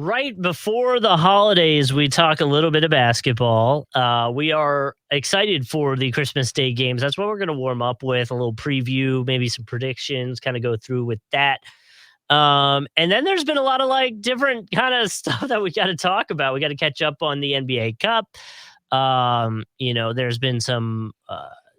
Right before the holidays, we talk a little bit of basketball. We are excited for the Christmas Day games. That's what we're going to warm up with a little preview, maybe some predictions, kind of go through with that. And then there's been a lot of like different kind of stuff that we got to talk about. We got to catch up on the NBA Cup. There's been some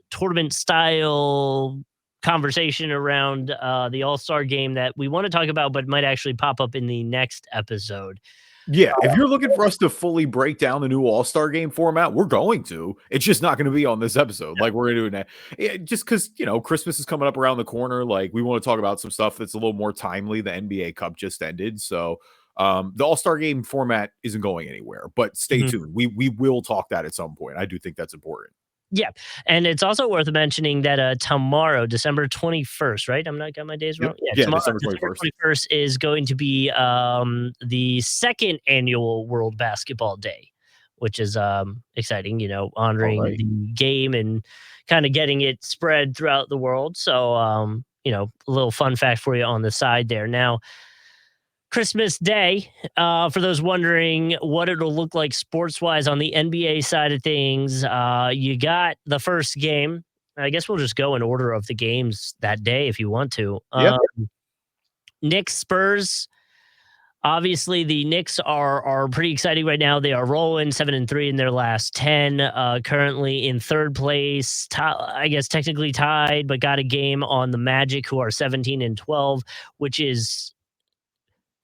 tournament style conversation around the All-Star game that we want to talk about, but might actually pop up in the next episode. Yeah, if you're looking for us to fully break down the new All-Star game format, we're going to. It's just not going to be on this episode. Like we're going to do it just because, Christmas is coming up around the corner. Like we want to talk about some stuff that's a little more timely. The NBA Cup just ended. So the All-Star game format isn't going anywhere, but stay tuned. We will talk that at some point. I do think that's important. Yeah, and it's also worth mentioning that tomorrow, December 21st, right? I'm not got my days wrong. Yep. Yeah, tomorrow, December 21st is going to be the second annual World Basketball Day, which is exciting. Honoring the game and kind of getting it spread throughout the world. So, a little fun fact for you on the side there. Now, Christmas Day, for those wondering what it'll look like sports-wise on the NBA side of things, you got the first game. I guess we'll just go in order of the games that day if you want to. Yeah. Knicks Spurs. Obviously, the Knicks are pretty exciting right now. They are rolling 7-3 in their last 10. Currently in third place, I guess technically tied, but got a game on the Magic, who are 17-12, which is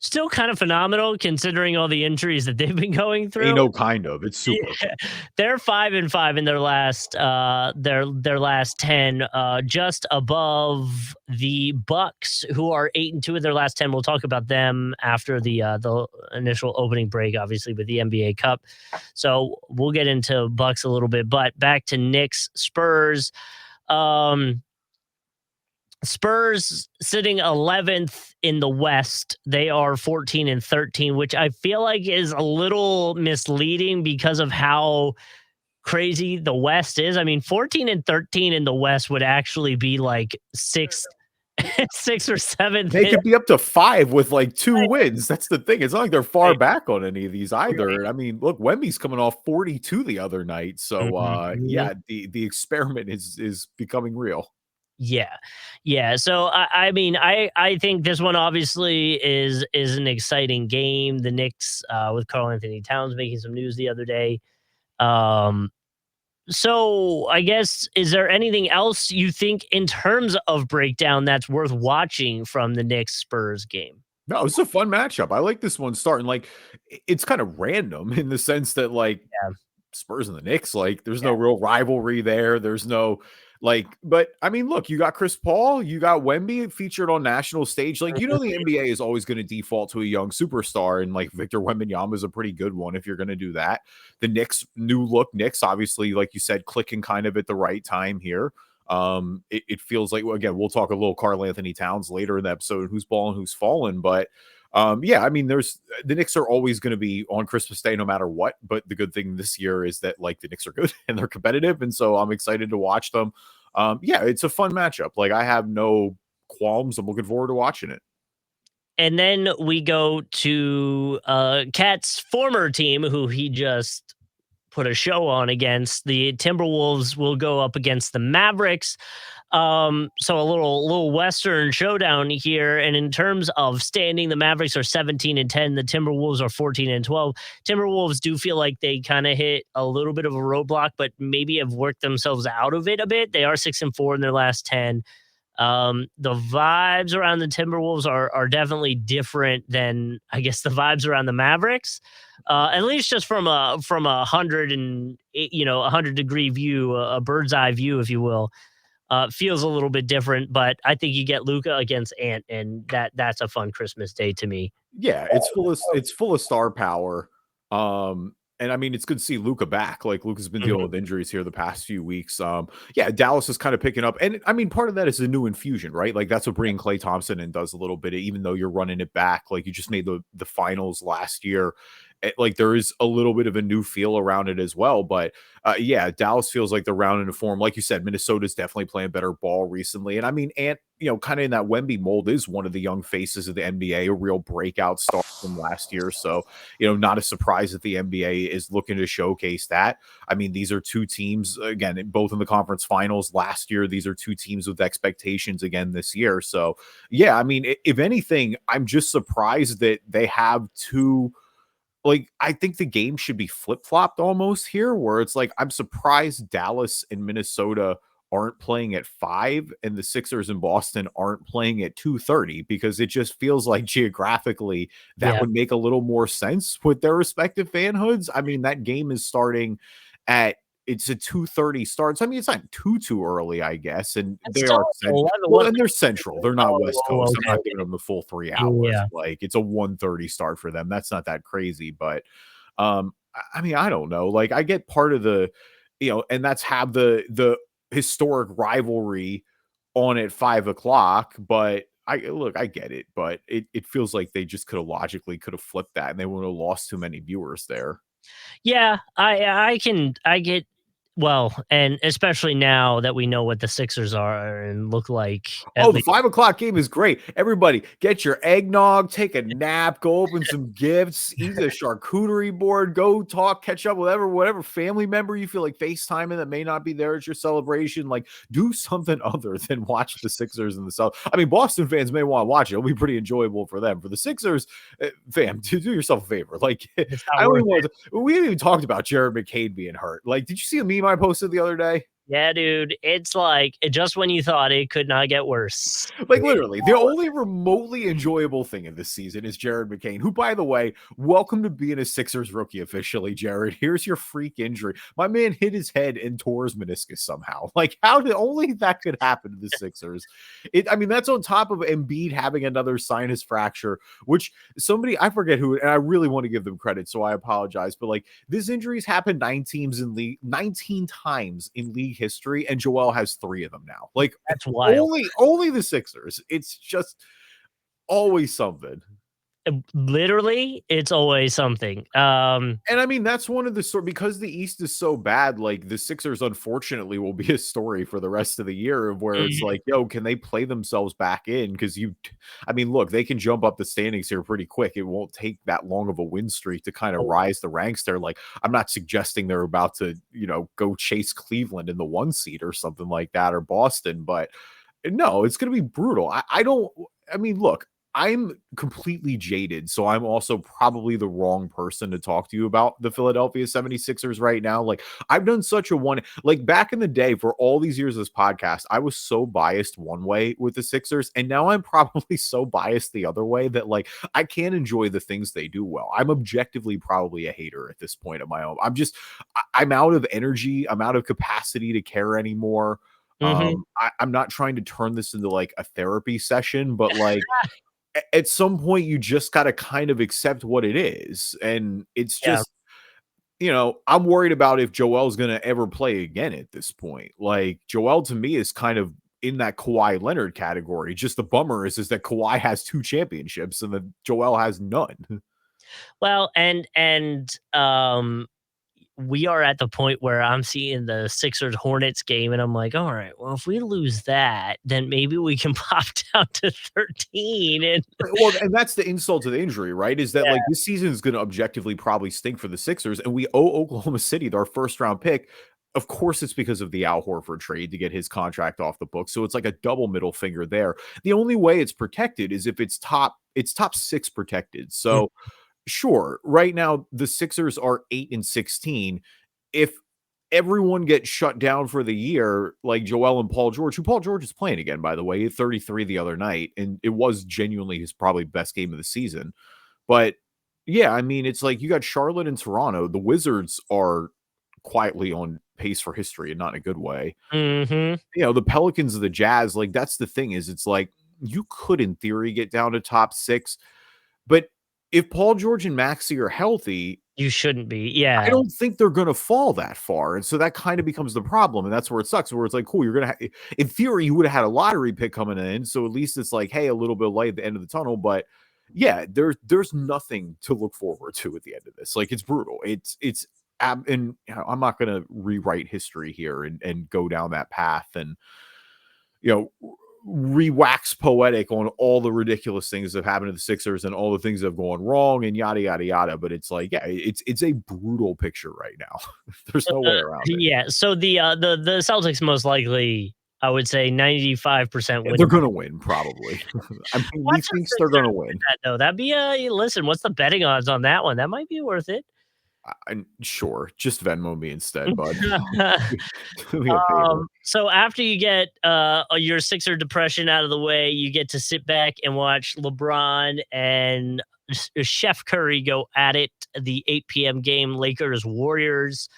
still kind of phenomenal considering all the injuries that they've been going through. It's super. Yeah. They're 5-5 in their last their last 10, just above the Bucks, who are 8-2 in their last 10. We'll talk about them after the initial opening break, obviously with the NBA Cup. So we'll get into Bucks a little bit, but back to Knicks Spurs. Spurs sitting 11th in the West. They are 14-13, which I feel like is a little misleading because of how crazy the West is. I mean, 14-13 in the West would actually be like sixth or seventh. They could be up to 5 with like 2 wins. That's the thing. It's not like they're far back on any of these either. Right. I mean, look, Wemby's coming off 42 the other night. So yeah, the experiment is becoming real. Yeah. So I mean, I think this one obviously is an exciting game. The Knicks with Karl-Anthony Towns making some news the other day. So I guess, is there anything else you think in terms of breakdown that's worth watching from the Knicks Spurs game? No, it's a fun matchup. I like this one starting. Like, it's kind of random in the sense that Spurs and the Knicks, like there's no real rivalry there. There's no but I mean, look, you got Chris Paul, you got Wemby featured on national stage. Like, the NBA is always going to default to a young superstar, and like Victor Wembanyama is a pretty good one if you're going to do that. The Knicks, new look Knicks, obviously, like you said, clicking kind of at the right time here. It feels like, again, we'll talk a little Karl-Anthony Towns later in the episode, who's balling, who's fallen, but I mean, the Knicks are always going to be on Christmas Day no matter what. But the good thing this year is that the Knicks are good and they're competitive, and so I'm excited to watch them. It's a fun matchup. Like, I have no qualms. I'm looking forward to watching it. And then we go to Cat's former team, who he just put a show on against. The Timberwolves will go up against the Mavericks. So a little Western showdown here. And in terms of standing, the Mavericks are 17-10. The Timberwolves are 14-12. Timberwolves do feel like they kind of hit a little bit of a roadblock, but maybe have worked themselves out of it a bit. They are 6-4 in their last 10. The vibes around the Timberwolves are definitely different than, I guess, the vibes around the Mavericks. At least just from a 100-degree view, a bird's eye view, if you will. Feels a little bit different, but I think you get Luka against Ant, and that's a fun Christmas Day to me. Yeah, it's full of star power. And I mean, it's good to see Luka back. Like, Luka's been dealing with injuries here the past few weeks. Dallas is kind of picking up. And I mean, part of that is a new infusion, right? Like, that's what bringing Klay Thompson in does a little bit, even though you're running it back. Like, you just made the finals last year. like there is a little bit of a new feel around it as well. But yeah, Dallas feels like they're rounding into form. Like you said, Minnesota's definitely playing better ball recently. And I mean, kind of in that Wemby mold is one of the young faces of the NBA, a real breakout star from last year. So, not a surprise that the NBA is looking to showcase that. I mean, these are two teams, again, both in the conference finals last year. These are two teams with expectations again this year. So, yeah, I mean, if anything, I'm just surprised that they have two. Like, I think the game should be flip-flopped almost here, where it's like, I'm surprised Dallas and Minnesota aren't playing at 5 and the Sixers in Boston aren't playing at 2:30, because it just feels like geographically that Yeah. would make a little more sense with their respective fanhoods. I mean, that game is starting at it's a 2:30 start. So, I mean, it's not too early, I guess, and That's they still are like 11. well, and they're central. They're not West Oh, Coast. I'm okay. not giving them the full 3 hours. Yeah. Like, it's a 1:30 start for them. That's not that crazy, but I mean, I don't know. Like, I get part of the, and that's have the historic rivalry on at 5 o'clock. But I get it, but it feels like they just could have flipped that, and they would have lost too many viewers there. Yeah, I get well, and especially now that we know what the Sixers are and look like, at Oh, the least 5 o'clock game is great. Everybody, get your eggnog, take a nap, go open some gifts, eat a charcuterie board, go talk, catch up with whatever family member you feel like FaceTiming that may not be there at your celebration. Like, do something other than watch the Sixers in the South. I mean, Boston fans may want to watch it. It'll be pretty enjoyable for them. For the Sixers, fam, do yourself a favor. Like, it's not I don't worth even want to, we haven't even talked about Jared McCain being hurt. Like, did you see a meme I posted the other day? Yeah, dude, it's like just when you thought it could not get worse. Like, literally, the only remotely enjoyable thing in this season is Jared McCain, who, by the way, welcome to being a Sixers rookie officially, Jared. Here's your freak injury. My man hit his head and tore his meniscus somehow. Like, how did only that could happen to the Sixers? I mean, that's on top of Embiid having another sinus fracture, which somebody, I forget who, and I really want to give them credit, so I apologize, but like, this injury's happened 19 times in league history, and Joel has 3 of them now. Like, That's wild. only the Sixers. It's just always something. Literally, it's always something. And I mean, that's one of the sort, because the East is so bad, like the Sixers unfortunately will be a story for the rest of the year, of where it's like, yo, can they play themselves back in? Because I mean, look, they can jump up the standings here pretty quick. It won't take that long of a win streak to kind of rise the ranks there. Like, I'm not suggesting they're about to, go chase Cleveland in the 1 seed or something like that, or Boston, but no, it's going to be brutal. I mean, look, I'm completely jaded, so I'm also probably the wrong person to talk to you about the Philadelphia 76ers right now. Like, I've done such a like, back in the day, for all these years of this podcast, I was so biased one way with the Sixers, and now I'm probably so biased the other way that, like, I can't enjoy the things they do well. I'm objectively probably a hater at this point of my own. I'm out of energy. I'm out of capacity to care anymore. I'm not trying to turn this into like a therapy session, but like, at some point you just got to kind of accept what it is. And it's Yeah. just, I'm worried about if Joel's going to ever play again at this point. Like, Joel to me is kind of in that Kawhi Leonard category. Just the bummer is that Kawhi has 2 championships and that Joel has none. Well, we are at the point where I'm seeing the Sixers Hornets game, and I'm like, all right, well, if we lose that, then maybe we can pop down to 13. And Well, and that's the insult to the injury, right? Is that yeah, like, this season is going to objectively probably stink for the Sixers, and we owe Oklahoma City their 1st-round pick. Of course, it's because of the Al Horford trade to get his contract off the book. So it's like a double middle finger there. The only way it's protected is if it's top 6 protected. So sure, right now the Sixers are 8-16. If everyone gets shut down for the year, like Joel and Paul George, who Paul George is playing again, by the way, 33 the other night, and it was genuinely his probably best game of the season. But yeah, I mean, it's like you got Charlotte and Toronto. The Wizards are quietly on pace for history, and not in a good way. The Pelicans of the Jazz, like, that's the thing, is it's like you could in theory get down to top 6, but if Paul George and Maxey are healthy, you shouldn't be. I Yeah. don't think they're going to fall that far. And so that kind of becomes the problem. And that's where it sucks, where it's like, cool, you're going to, in theory, you would have had a lottery pick coming in. So at least it's like, hey, a little bit of light at the end of the tunnel. But yeah, there's nothing to look forward to at the end of this. Like, it's brutal. And I'm not going to rewrite history here and go down that path and, you know, re-wax poetic on all the ridiculous things that have happened to the Sixers and all the things that have gone wrong and yada yada yada. But it's like, yeah, it's a brutal picture right now. There's no way around it. Yeah, so the Celtics most likely, I would say 95% Yeah, win. they're gonna win, probably. I mean, Watch the methinks they're Sixers gonna win win. that though. That'd be listen, what's the betting odds on that one? That might be worth it. I'm sure. Just Venmo me instead, bud. Do me a favor. So after you get your Sixer depression out of the way, you get to sit back and watch LeBron and Chef Curry go at it. The 8 p.m. game, Lakers Warriors.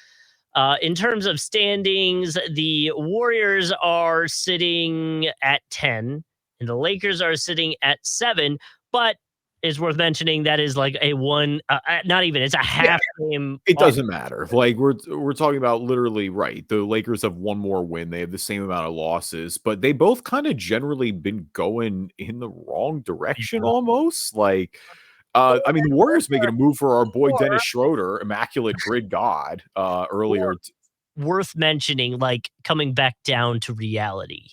In terms of standings, the Warriors are sitting at 10, and the Lakers are sitting at 7. But it's worth mentioning that is like a one, not even, it's a half game. It doesn't matter. Like, we're talking about literally, right. The Lakers have one more win. They have the same amount of losses, but they both kind of generally been going in the wrong direction almost. Like, I mean, the Warriors making a move for our boy Dennis Schroeder, Immaculate Grid God, earlier. Worth mentioning, like coming back down to reality.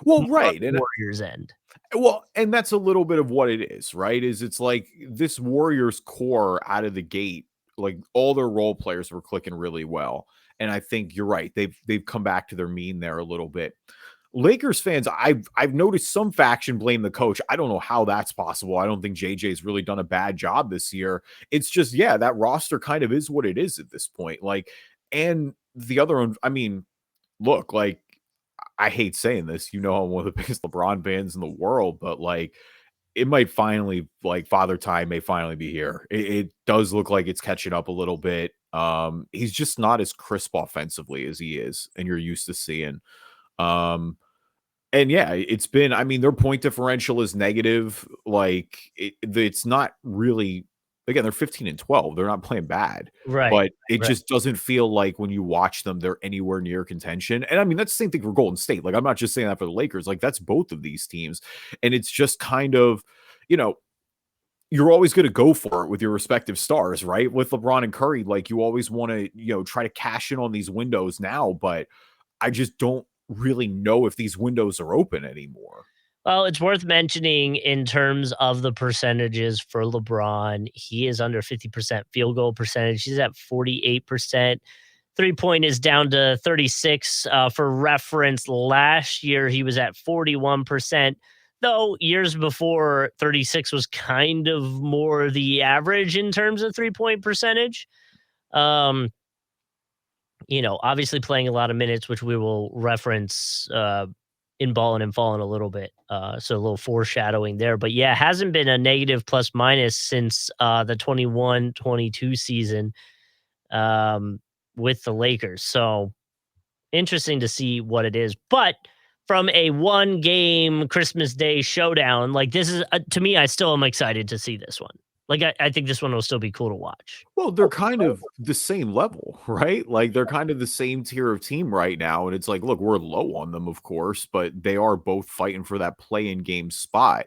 Well, right. And Warriors end. well, and that's a little bit of what it is, right? Is it's like this Warriors core out of the gate, like all their role players were clicking really well. And I think you're right. They've come back to their mean there a little bit. Lakers fans, I've noticed some faction blame the coach. I don't know how that's possible. I don't think JJ's really done a bad job this year. It's just, yeah, that roster kind of is what it is at this point. Like, and the other one, I mean, look, like, I hate saying this, you know, I'm one of the biggest LeBron fans in the world, but like, it might finally, like, Father Time may finally be here. It does look like it's catching up a little bit. He's just not as crisp offensively as he is, and you're used to seeing. And yeah, it's been, I mean, their point differential is negative. Like, it's not really, again, they're 15 and 12. They're not playing bad, but it just doesn't feel like when you watch them, they're anywhere near contention. And I mean, that's the same thing for Golden State. Like, I'm not just saying that for the Lakers. Like, that's both of these teams. And it's just kind of, you know, you're always going to go for it with your respective stars, right? With LeBron and Curry, like, you always want to, you know, try to cash in on these windows now, but I just don't really know if these windows are open anymore. Well, it's worth mentioning in terms of the percentages for LeBron. He is under 50% field goal percentage. He's at 48%. 3-point is down to 36. For reference, last year he was at 41%. Though years before, 36 was kind of more the average in terms of 3-point percentage. You know, obviously playing a lot of minutes, which we will reference in Ballin and Fallin a little bit. So a little foreshadowing there. But yeah, hasn't been a negative plus minus since the 21-22 season with the Lakers. So interesting to see what it is. But from a one game Christmas Day showdown, like this is to me, I still am excited to see this one. Like, I think this one will still be cool to watch. Well, they're kind of the same level, right? Like, they're kind of the same tier of team right now. And it's like, look, we're low on them, of course, but they are both fighting for that play-in game spot.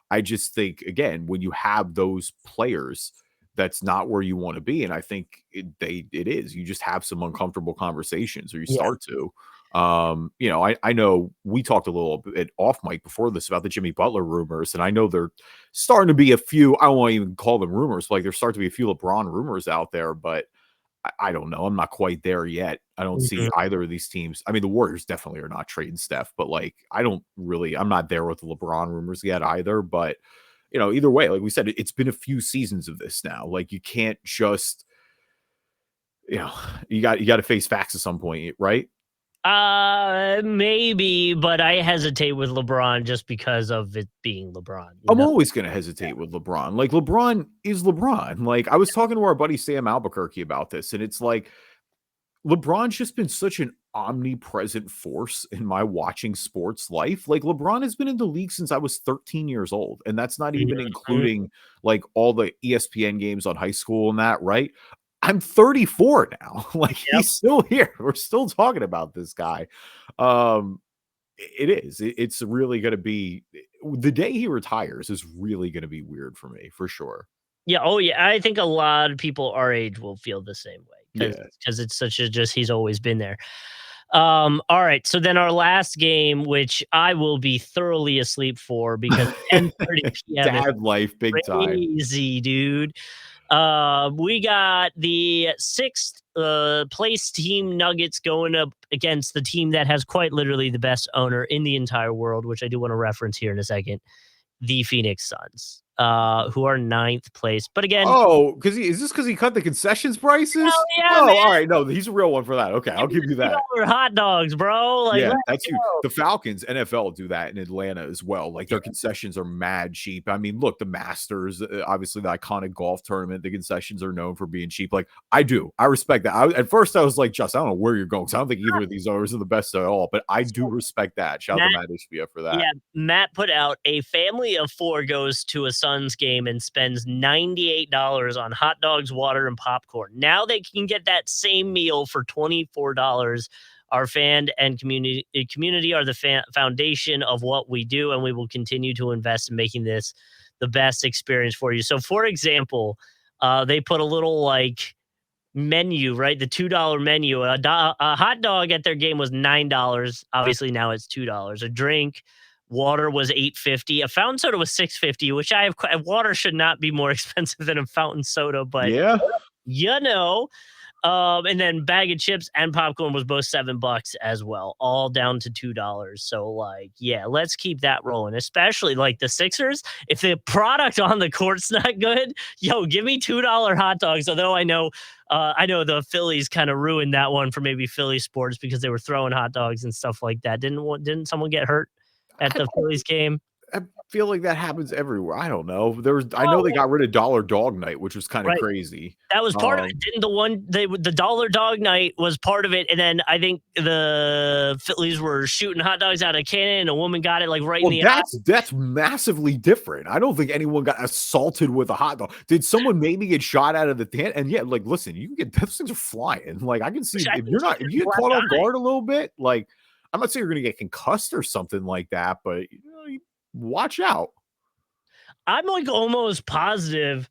I just think, again, when you have those players, that's not where you want to be. And I think it is. You just have some uncomfortable conversations, or you start to. You know, I know we talked a little bit off mic before this about the Jimmy Butler rumors, and I know they're starting to be a few, I won't even call them rumors, like, there's starting to be a few LeBron rumors out there, but I don't know. I'm not quite there yet. I don't see either of these teams. I mean, the Warriors definitely are not trading Steph, but like, I'm not there with the LeBron rumors yet either. But, you know, either way, like we said, it's been a few seasons of this now. Like, you can't just, you know, you got to face facts at some point, right? Maybe, but I hesitate with LeBron just because of it being LeBron. I'm always going to hesitate with LeBron. Like, LeBron is LeBron. Like, I was talking to our buddy Sam Albuquerque about this, and it's like, LeBron's just been such an omnipresent force in my watching sports life. Like, LeBron has been in the league since I was 13 years old, and that's not even including like all the ESPN games on high school and that, right? I'm 34 now. Like, he's still here. We're still talking about this guy. It is. It's really going to be the day he retires is really gonna be weird for me, for sure. Yeah, oh, yeah, I think a lot of people our age will feel the same way because Yeah. it's such a just he's always been there. Alright, so then our last game, which I will be thoroughly asleep for because 10:30 PM is Dad life big time. crazy, dude. We got the 6th, place team Nuggets going up against the team that has quite literally the best owner in the entire world, which I do wanna reference here in a second, the Phoenix Suns, who are 9th place. But again, Oh, is this because he cut the concessions hell prices? yeah, Oh, man. alright, no, he's a real one for that. Okay, I'll Give me give the you that. $2 hot dogs, bro. Like, Yeah, let's that's huge. go. The Falcons, NFL do that in Atlanta as well. Like, Yeah, their concessions are mad cheap. I mean, look, the Masters, obviously the iconic golf tournament, the concessions are known for being cheap. Like, I respect that. At first, I was like, Just, I don't know where you're going, 'cause I don't think either of these owners are the best at all, but I do so respect that. Shout out to Matt Matt Ishbia for that. yeah, Matt put out a family of 4 goes to a Suns game and spends $98 on hot dogs, water, and popcorn. Now they can get that same meal for $24. Our fan and community are the foundation of what we do, and we will continue to invest in making this the best experience for you. So, for example, they put a little like menu, right? The $2 menu. A hot dog at their game was $9. Obviously, now it's $2. A drink, water was $8.50. A fountain soda was $6.50, which I have. Water should not be more expensive than a fountain soda, but Yeah. you know, and then bag of chips and popcorn was both $7 as well, all down to $2. So like, yeah, let's keep that rolling. Especially like the Sixers. If the product on the court's not good, yo, give me $2 hot dogs. Although I know the Phillies kind of ruined that one for maybe Philly sports because they were throwing hot dogs and stuff like that. Didn't someone get hurt at the Phillies game? I feel like that happens everywhere. I don't know. I know they Oh, got rid of Dollar Dog Night, which was kinda right. crazy. That was part of it. Didn't the Dollar Dog Night was part of it, and then I think the Phillies were shooting hot dogs out of a cannon, and a woman got it like right in Well, the eye. that's massively different. I don't think anyone got assaulted with a hot dog. Did someone maybe get shot out of the tent? And yeah, like, listen, you can get those things are flying. Like, I can see Which I if think she if just you get black caught off eye. guard a little bit, like, I'm not saying you're gonna get concussed or something like that, but you watch out. I'm like almost positive.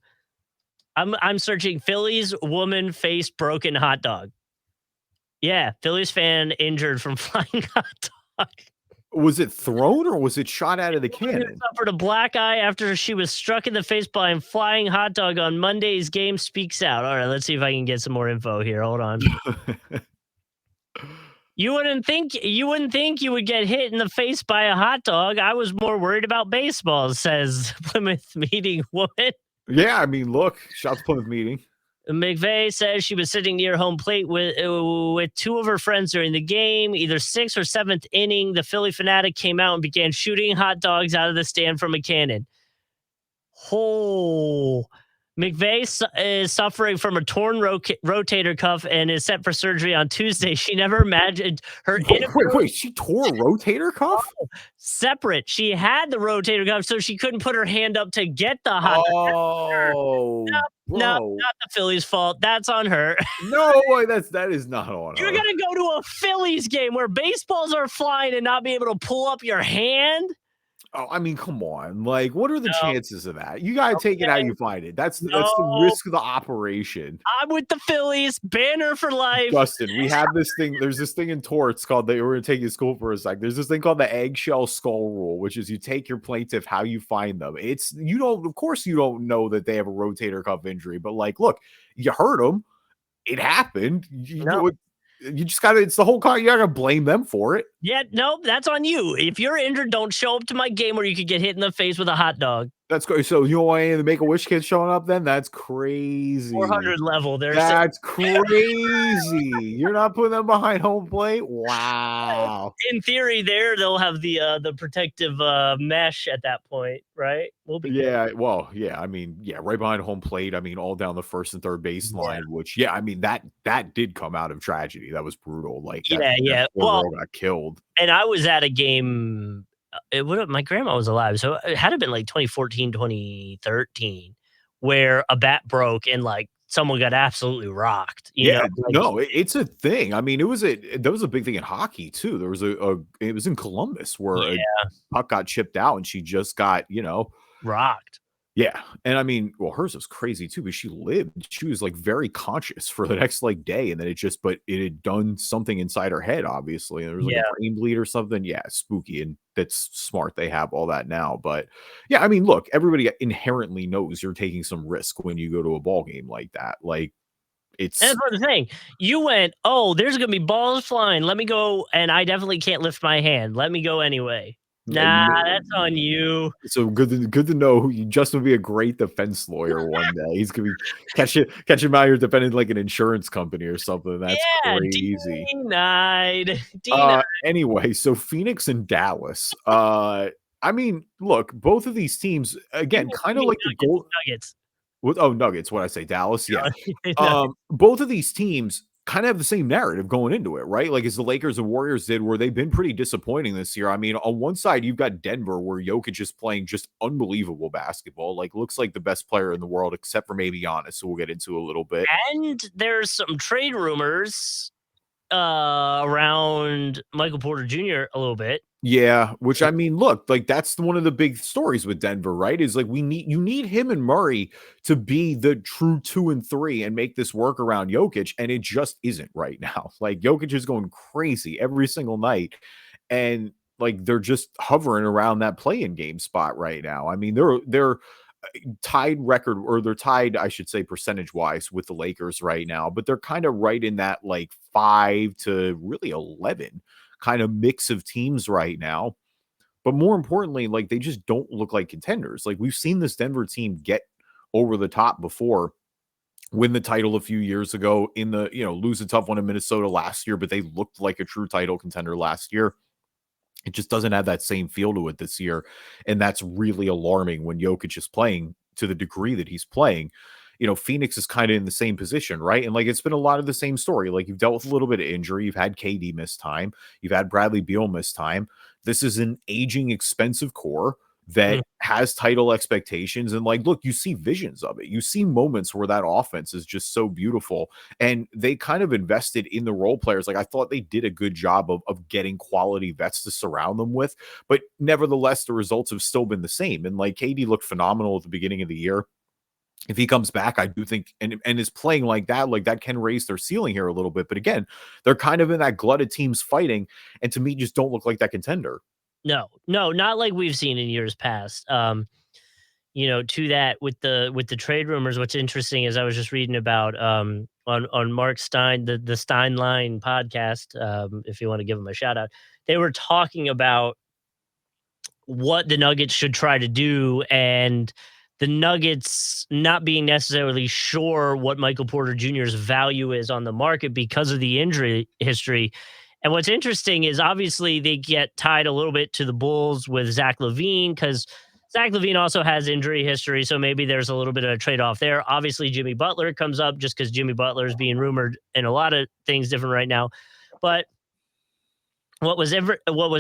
I'm searching Phillies woman face broken hot dog. Yeah, Phillies fan injured from flying hot dog. Was it thrown or was it shot out of the Woman who cannon? suffered a black eye after she was struck in the face by a flying hot dog on Monday's game speaks out. All right, let's see if I can get some more info here. Hold on. You wouldn't think you would get hit in the face by a hot dog. I was more worried about baseball, says Plymouth meeting woman. Yeah, I mean, look, shots Plymouth meeting. McVeigh says she was sitting near home plate with 2 of her friends during the game, either 6th or 7th inning. The Philly fanatic came out and began shooting hot dogs out of the stand from a cannon. Oh, McVeigh is suffering from a torn rotator cuff and is set for surgery on Tuesday. She never imagined her Wait, she tore a rotator cuff? separate. She had the rotator cuff, so she couldn't put her hand up to get the hot dog. Oh, No, not bro. the Phillies' fault. That's on her. No way, that is not on You're her. gonna go to a Phillies game where baseballs are flying and not be able to pull up your hand? Oh, I mean, come on. Like, what are the No. chances of that? You gotta take it how Okay. you find it. That's the No. risk of the operation. I'm with the Phillies. Banner for life. Justin, we have this thing. There's this thing in torts called we're gonna take you to school for a sec. There's this thing called the eggshell skull rule, which is you take your plaintiff how you find them. It's of course you don't know that they have a rotator cuff injury, but like, look, you hurt them. It happened. No. You just gotta, it's the whole car. You gotta blame them for it. Yeah, no, that's on you. If you're injured, don't show up to my game where you could get hit in the face with a hot dog. That's good. So you don't want any of the Make-A-Wish kids showing up then? That's crazy. 400 level. That's crazy. You're not putting them behind home plate? Wow. In theory, they'll have the protective mesh at that point, right? We'll be good. Yeah, well, yeah, I mean, yeah, right behind home plate. I mean, all down the first and third base line, which, yeah, I mean, that did come out of tragedy. That was brutal. Like, that poor Well, girl got killed. and I was at a game. It would have, my grandma was alive, so it had to been like 2014, 2013, where a bat broke and like someone got absolutely rocked, you know, Yeah, like no, it's a thing. I mean, that was a big thing in hockey too. There was it was in Columbus where a yeah, puck got chipped out and she just got, rocked. yeah. And I mean, well, hers was crazy too, but she lived. She was like very conscious for the next like day, and then but it had done something inside her head, obviously. And there was like a Yeah. brain bleed or something. Yeah, spooky, and that's smart. They have all that now, but yeah, I mean, look, everybody inherently knows you're taking some risk when you go to a ball game like that. Like And it's that's what I'm saying. You went, "Oh, there's gonna be balls flying. Let me go, and I definitely can't lift my hand. Let me go anyway." Nah, that's on you. So good to know Justin would be a great defense lawyer one day. He's gonna be catch him out here defending like an insurance company or something. That's Yeah, crazy. denied. Denied. Anyway, so Phoenix and Dallas. I mean, look, both of these teams You again, mean kind you of mean like the gold. Nuggets. Nuggets. What I say, Dallas. Yeah. Nuggets. Both of these teams kind of have the same narrative going into it, right? Like as the Lakers and Warriors did, where they've been pretty disappointing this year. I mean, on one side, you've got Denver, where Jokic is playing just unbelievable basketball. Like looks like the best player in the world, except for maybe Giannis, who we'll get into a little bit. And there's some trade rumors around Michael Porter Jr. a little bit. Yeah, which I mean, look, like that's one of the big stories with Denver, right? Is like you need him and Murray to be the true 2 and 3 and make this work around Jokic, and it just isn't right now. Like Jokic is going crazy every single night, and like they're just hovering around that play-in game spot right now. I mean, they're tied record, or they're tied, I should say, percentage wise with the Lakers right now, but they're kind of right in that like 5 to really 11 kind of mix of teams right now. But more importantly, like they just don't look like contenders. Like we've seen this Denver team get over the top before, win the title a few years ago in the, lose a tough one in Minnesota last year, but they looked like a true title contender last year. It just doesn't have that same feel to it this year. And that's really alarming when Jokic is playing to the degree that he's playing. Phoenix is kind of in the same position, right? And like it's been a lot of the same story. Like you've dealt with a little bit of injury, you've had KD miss time, you've had Bradley Beal miss time. This is an aging, expensive core that Mm. has title expectations. And like, look, you see visions of it. You see moments where that offense is just so beautiful. And they kind of invested in the role players. Like I thought they did a good job of getting quality vets to surround them with. But nevertheless, the results have still been the same. And like KD looked phenomenal at the beginning of the year. If he comes back, I do think and is playing like that can raise their ceiling here a little bit. But again, they're kind of in that glut of teams fighting, and to me, just don't look like that contender. No, no, not like we've seen in years past. To that with the trade rumors, what's interesting is I was just reading about on Mark Stein, the Stein Line podcast, if you want to give them a shout out. They were talking about what the Nuggets should try to do, and the Nuggets not being necessarily sure what Michael Porter Jr.'s value is on the market because of the injury history. And what's interesting is obviously they get tied a little bit to the Bulls with Zach LaVine because Zach LaVine also has injury history. So maybe there's a little bit of a trade off there. Obviously, Jimmy Butler comes up just because Jimmy Butler is being rumored and a lot of things different right now. But what was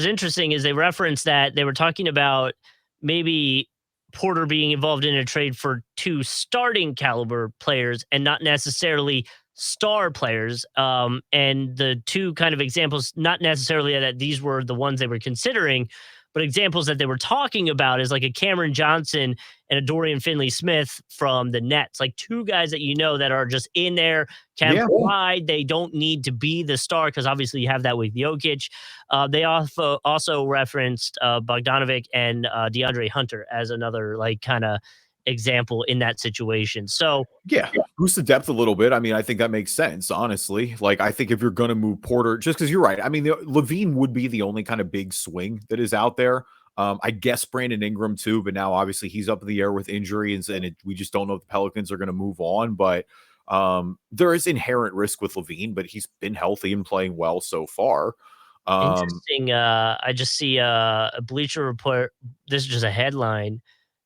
interesting is they referenced that they were talking about maybe Porter being involved in a trade for two starting caliber players and not necessarily star players. And the two kind of examples, not necessarily that these were the ones they were considering, but examples that they were talking about is like a Cameron Johnson and a Dorian Finley-Smith from the Nets, like two guys that that are just in there, can Yeah. provide. They don't need to be the star because obviously you have that with Jokic. They also referenced Bogdanovic and DeAndre Hunter as another like kind of example in that situation. So Yeah, boost the depth a little bit. I mean, I think that makes sense, honestly. Like, I think if you're going to move Porter, just because you're right. I mean, Levine would be the only kind of big swing that is out there. I guess Brandon Ingram too, but now obviously he's up in the air with injury, and we just don't know if the Pelicans are going to move on. But there is inherent risk with Levine, but he's been healthy and playing well so far. interesting. I just see a Bleacher Report. This is just a headline.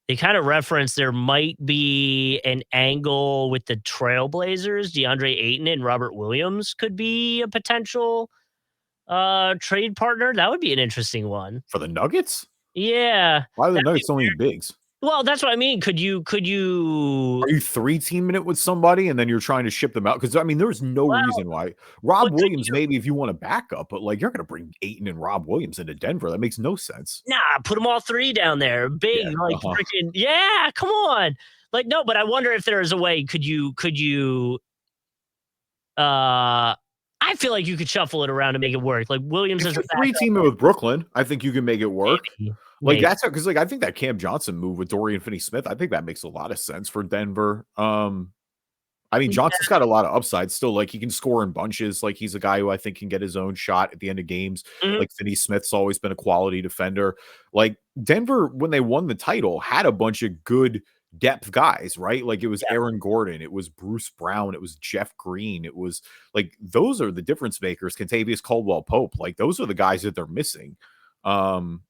They kind of reference there might be an angle with the Trailblazers. DeAndre Ayton and Robert Williams could be a potential trade partner. That would be an interesting one. For the Nuggets? Yeah. Why are the That'd be Nuggets only bigs? Well, that's what I mean. Are you 3-teaming it with somebody and then you're trying to ship them out? Because I mean, there's no well, reason why Rob but could Williams, you maybe if you want a backup, but like you're gonna bring Ayton and Rob Williams into Denver. That makes no sense. nah, put them all 3 down there. Yeah. Big, like, Uh-huh. freaking yeah, come on. Like, no, but I wonder if there's a way, I feel like you could shuffle it around to make it work. Like, Williams If as a you 3-team backup, it with Brooklyn, I think you can make it work. maybe, Like maybe. that's because like I think that Cam Johnson move with Dorian Finney-Smith, I think that makes a lot of sense for Denver. I mean, Johnson's got a lot of upside still. Like he can score in bunches. Like he's a guy who I think can get his own shot at the end of games. Mhm. Like Finney Smith's always been a quality defender. Like Denver, when they won the title, had a bunch of good depth guys, right? Like it was Yeah. Aaron Gordon, it was Bruce Brown, it was Jeff Green, it was like those are the difference makers. Contavious Caldwell Pope, like those are the guys that they're missing. Um,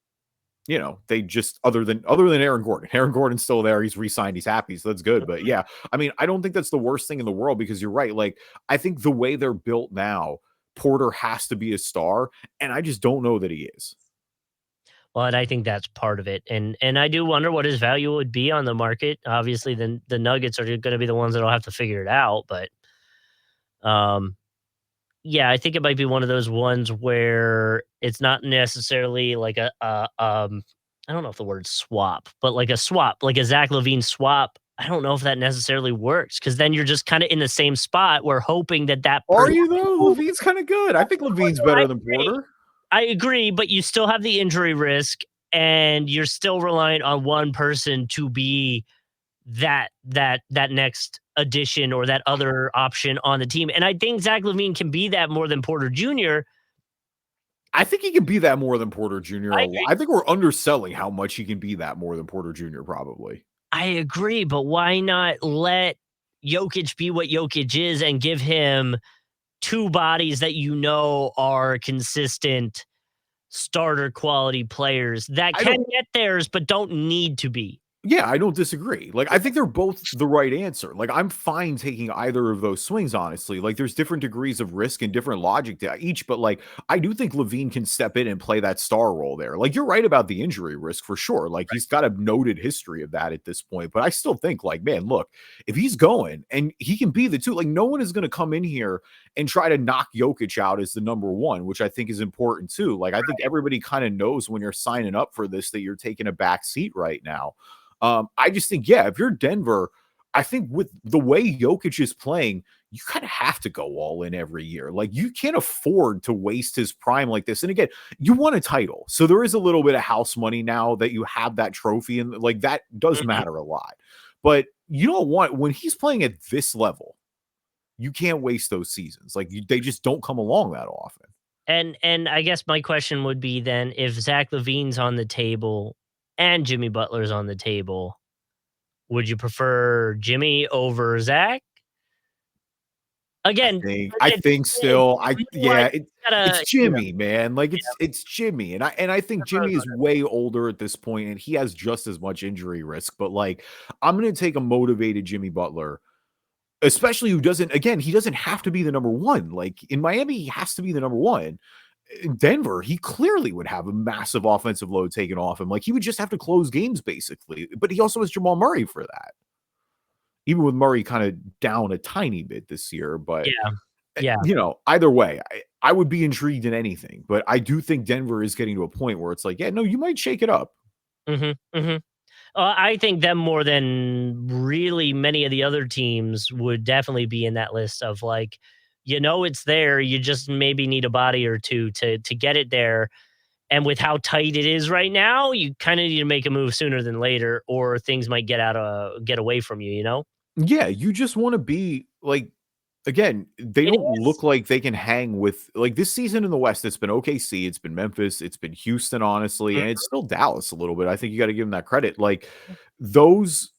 they just other than Aaron Gordon. Aaron Gordon's still there. He's re-signed. He's happy. So that's good. But yeah, I mean, I don't think that's the worst thing in the world because you're right. Like, I think the way they're built now, Porter has to be a star, and I just don't know that he is. Well, and I think that's part of it, and I do wonder what his value would be on the market. Obviously, the Nuggets are gonna be the ones that'll have to figure it out, but, um, yeah, I think it might be one of those ones where it's not necessarily like I don't know if the word swap, but like a swap, like a Zach LaVine swap. I don't know if that necessarily works because then you're just kinda in the same spot. We're hoping that that Are person. you though? Levine's kind of good. I think Levine's I better than agree. Porter. I agree, but you still have the injury risk, and you're still reliant on one person to be that next addition or that other option on the team. And I think Zach LaVine can be that more than Porter Jr. I think he can be that more than Porter Jr. I a lot. agree. I think we're underselling how much he can be that more than Porter Jr. probably. I agree, but why not let Jokic be what Jokic is and give him two bodies that you know are consistent starter quality players that I can don't get theirs but don't need to be. Yeah, I don't disagree. Like, I think they're both the right answer. Like, I'm fine taking either of those swings, honestly. Like, there's different degrees of risk and different logic to each, but like, I do think Levine can step in and play that star role there. Like, you're right about the injury risk for sure. Like, he's got a noted history of that at this point, but I still think, like, man, look, if he's going and he can be the two, like, no one is going to come in here and try to knock Jokic out as the number one, which I think is important too. Like, I think everybody kind of knows when you're signing up for this that you're taking a back seat right now. I just think, yeah, if you're Denver, I think with the way Jokic is playing, you kind of have to go all in every year. Like you can't afford to waste his prime like this. And again, you won a title. So there is a little bit of house money now that you have that trophy and like that does Mhm. matter a lot. But you don't want when he's playing at this level, you can't waste those seasons. Like they just don't come along that often. And I guess my question would be then if Zach LaVine's on the table and Jimmy Butler's on the table, would you prefer Jimmy over Zach? Again, I again, think still I like yeah, it's gotta, Jimmy, man. Like it's Jimmy. And I think Jimmy is way older at this point and he has just as much injury risk, but like I'm going to take a motivated Jimmy Butler, especially who doesn't again, he doesn't have to be the number 1. Like in Miami, he has to be the number 1. In Denver, he clearly would have a massive offensive load taken off him. Like he would just have to close games basically. But he also has Jamal Murray for that. Even with Murray kind of down a tiny bit this year, but yeah, yeah. either way, I would be intrigued in anything, but I do think Denver is getting to a point where it's like, yeah, no, you might shake it up. Mhm, mhm. I think them more than really many of the other teams would definitely be in that list of like, it's there. You just maybe need a body or two to get it there. And with how tight it is right now, you kind of need to make a move sooner than later, or things might get away from you. You know, Yeah, you just want to be like, again, they it don't look is. like they can hang with like this season in the West. It's been OKC, it's been Memphis, it's been Houston, honestly, and it's still Dallas a little bit. I think you got to give them that credit. Like those,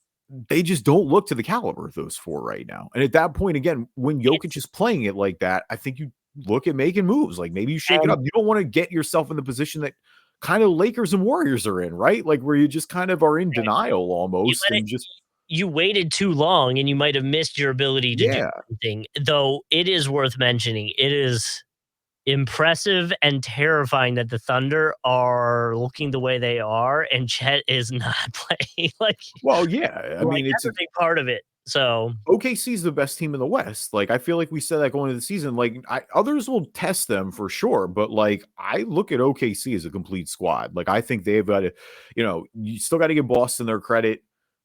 they just don't look to the caliber of those four right now. And at that point, again, when Jokic It's is playing it like that, I think you look at making moves. Like maybe you shake it and up. You don't want to get yourself in the position that kind of Lakers and Warriors are in, right? Like where you just kind of are in denial you almost let it. and just You waited too long, and you might have missed your ability to do yeah. something. Though it is worth mentioning. It is. impressive and terrifying that the Thunder are looking the way they are, and Chet is not playing Well, yeah. I mean, it's that's a big part of it. So OKC is the best team in the West. Like, I feel like we said that going into the season. Like, others will test them for sure, but like, I look at OKC as a complete squad. Like, I think they've got to, you still got to give Boston their credit.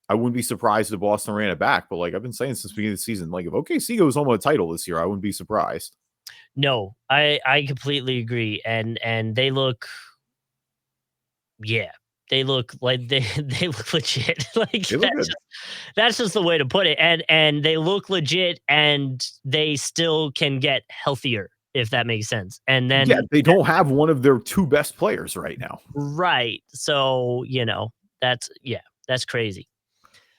I wouldn't be surprised if Boston ran it back, but like I've been saying since the beginning of the season, like if OKC goes home with a title this year, I wouldn't be surprised. no, I completely agree, and they look, yeah, they look like they look legit. Like They look good. that's just the way to put it. And they look legit, and they still can get healthier, if that makes sense. And Yeah, then they don't have one of their two best players right now. right, so that's crazy.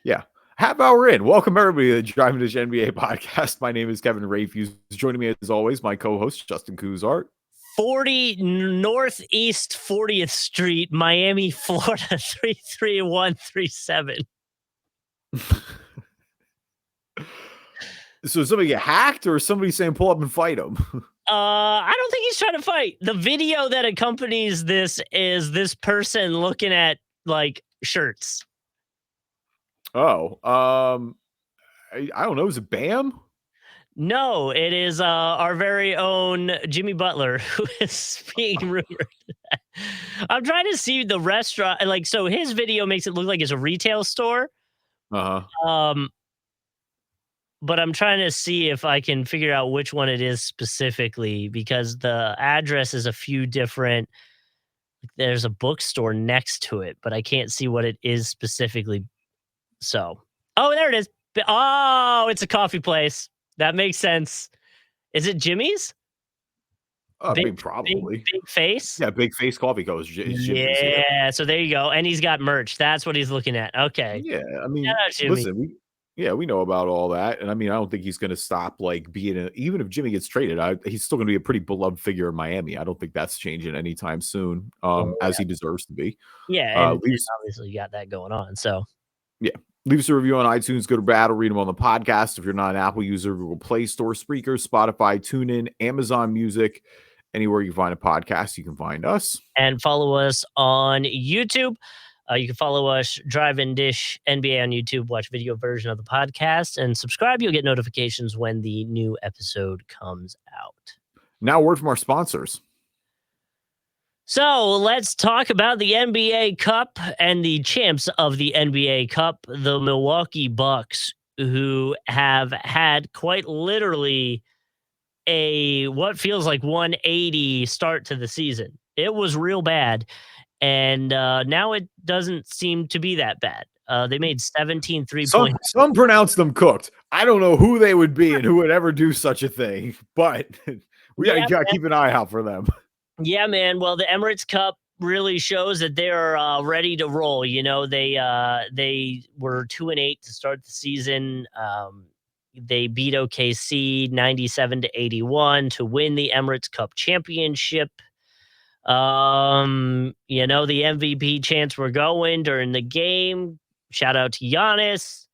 Yeah. Half hour in. Welcome everybody to the Driving Dish NBA podcast. My name is Kevin Rafuse. Joining me as always, my co-host Justin Cousart. 40 Northeast 40th Street, Miami, Florida 33137. So somebody get hacked, or somebody saying pull up and fight him? I don't think he's trying to fight. The video that accompanies this is this person looking at like shirts. Oh, I don't know. Is it Bam? No, it is our very own Jimmy Butler who is being rumored. I'm trying to see the restaurant. Like, so his video makes it look like it's a retail store. Uh-huh. But I'm trying to see if I can figure out which one it is specifically, because the address is a few different. There's a bookstore next to it, but I can't see what it is specifically. So, oh, there it is. Oh, it's a coffee place. That makes sense. Is it Jimmy's? Probably. Big face? Yeah, Big Face Coffee Co. is Jimmy's. Yeah, so there you go. And he's got merch. That's what he's looking at. Okay. Yeah, I mean, Shout out Jimmy. listen, we know about all that, and I mean, I don't think he's going to stop like being even if Jimmy gets traded, he's still going to be a pretty beloved figure in Miami. I don't think that's changing anytime soon, as he deserves to be. Yeah, and obviously you got that going on. So yeah, leave us a review on iTunes, good or bad. I'll read them on the podcast. If you're not an Apple user, Google Play Store, Spreaker, Spotify, TuneIn, Amazon Music, anywhere you find a podcast, you can find us. And follow us on YouTube. You can follow us, Drive and Dish NBA on YouTube, watch video version of the podcast, and subscribe. You'll get notifications when the new episode comes out. Now, a word from our sponsors. So let's talk about the NBA Cup and the champs of the NBA Cup, the Milwaukee Bucks, who have had quite literally what feels like 180 start to the season. It was real bad. And now it doesn't seem to be that bad. They made 17 3-point. Some pronounce them cooked. I don't know who they would be and who would ever do such a thing, but we got to keep an eye out for them. Yeah, man. Well, the Emirates Cup really shows that they're ready to roll. You know, they were 2-8 to start the season. They beat OKC 97-81 to win the Emirates Cup championship. The MVP chants were going during the game. Shout out to Giannis.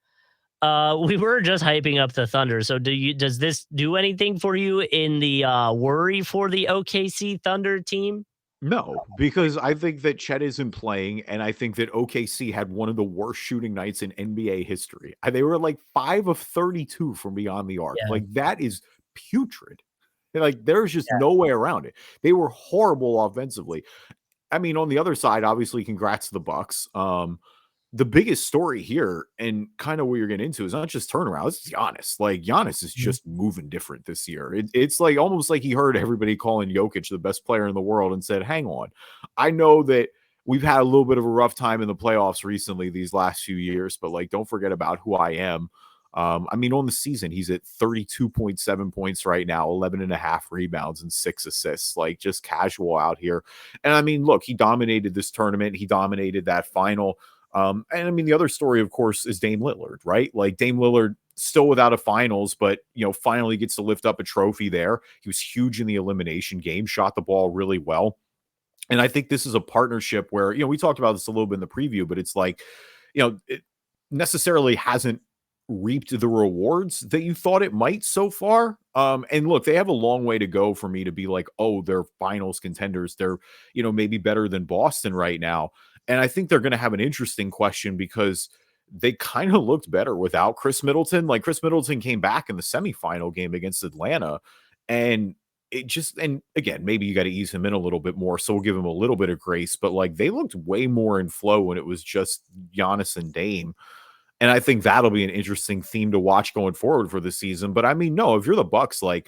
We were just hyping up the Thunder. So does this do anything for you in the worry for the OKC Thunder team? No, because I think that Chet isn't playing, and I think that OKC had one of the worst shooting nights in NBA history. They were like 5 of 32 from beyond the arc. Yeah. Like, that is putrid. Like, there's just no way around it. They were horrible offensively. I mean, on the other side, obviously, congrats to the Bucks. The biggest story here, and kind of what you're getting into, is not just turnaround. It's Giannis. Like, Giannis is just moving different this year. It's like almost like he heard everybody calling Jokic the best player in the world and said, hang on. I know that we've had a little bit of a rough time in the playoffs recently these last few years, but like, don't forget about who I am. I mean, on the season, he's at 32.7 points right now, 11.5 rebounds and 6 assists, like just casual out here. And I mean, look, he dominated this tournament. He dominated that final. And I mean, the other story, of course, is Dame Lillard, right? Like, Dame Lillard still without a finals, but, finally gets to lift up a trophy there. He was huge in the elimination game, shot the ball really well. And I think this is a partnership where, we talked about this a little bit in the preview, but it's like, it necessarily hasn't reaped the rewards that you thought it might so far. And look, they have a long way to go for me to be like, oh, they're finals contenders. They're, maybe better than Boston right now. And I think they're going to have an interesting question because they kind of looked better without Chris Middleton. Like Chris Middleton came back in the semifinal game against Atlanta, and and again, maybe you got to ease him in a little bit more. So we'll give him a little bit of grace, but like they looked way more in flow when it was just Giannis and Dame. And I think that'll be an interesting theme to watch going forward for the season. But I mean, no, if you're the Bucks, like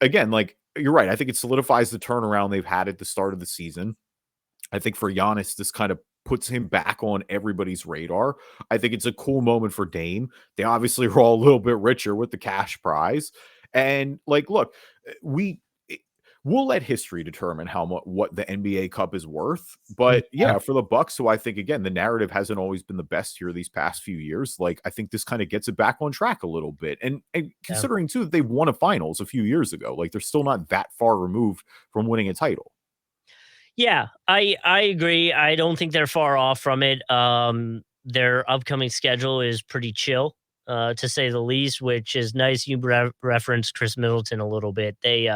again, like you're right. I think it solidifies the turnaround they've had at the start of the season. I think for Giannis, this kind of puts him back on everybody's radar. I think it's a cool moment for Dame. They obviously are all a little bit richer with the cash prize. And like, look, we we'll let history determine how much what the NBA Cup is worth. But Yeah, yeah, for the Bucks, who I think again the narrative hasn't always been the best here these past few years. Like I think this kind of gets it back on track a little bit. And yeah. considering too that they won a finals a few years ago, like they're still not that far removed from winning a title. Yeah, I agree. I don't think they're far off from it. Their upcoming schedule is pretty chill, to say the least, which is nice. You referenced Chris Middleton a little bit. They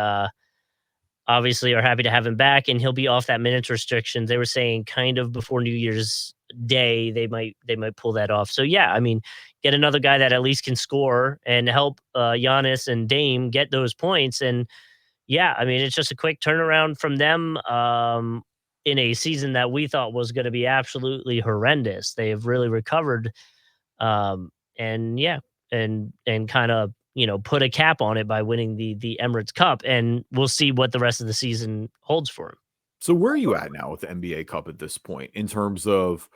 obviously are happy to have him back, and he'll be off that minutes restriction. They were saying kind of before New Year's Day they might pull that off. So yeah, I mean, get another guy that at least can score and help Giannis and Dame get those points. And yeah, I mean, it's just a quick turnaround from them, in a season that we thought was gonna be absolutely horrendous. They have really recovered, and yeah, and kinda, put a cap on it by winning the Emirates Cup, and we'll see what the rest of the season holds for 'em. So where are you at now with the NBA Cup at this point in terms of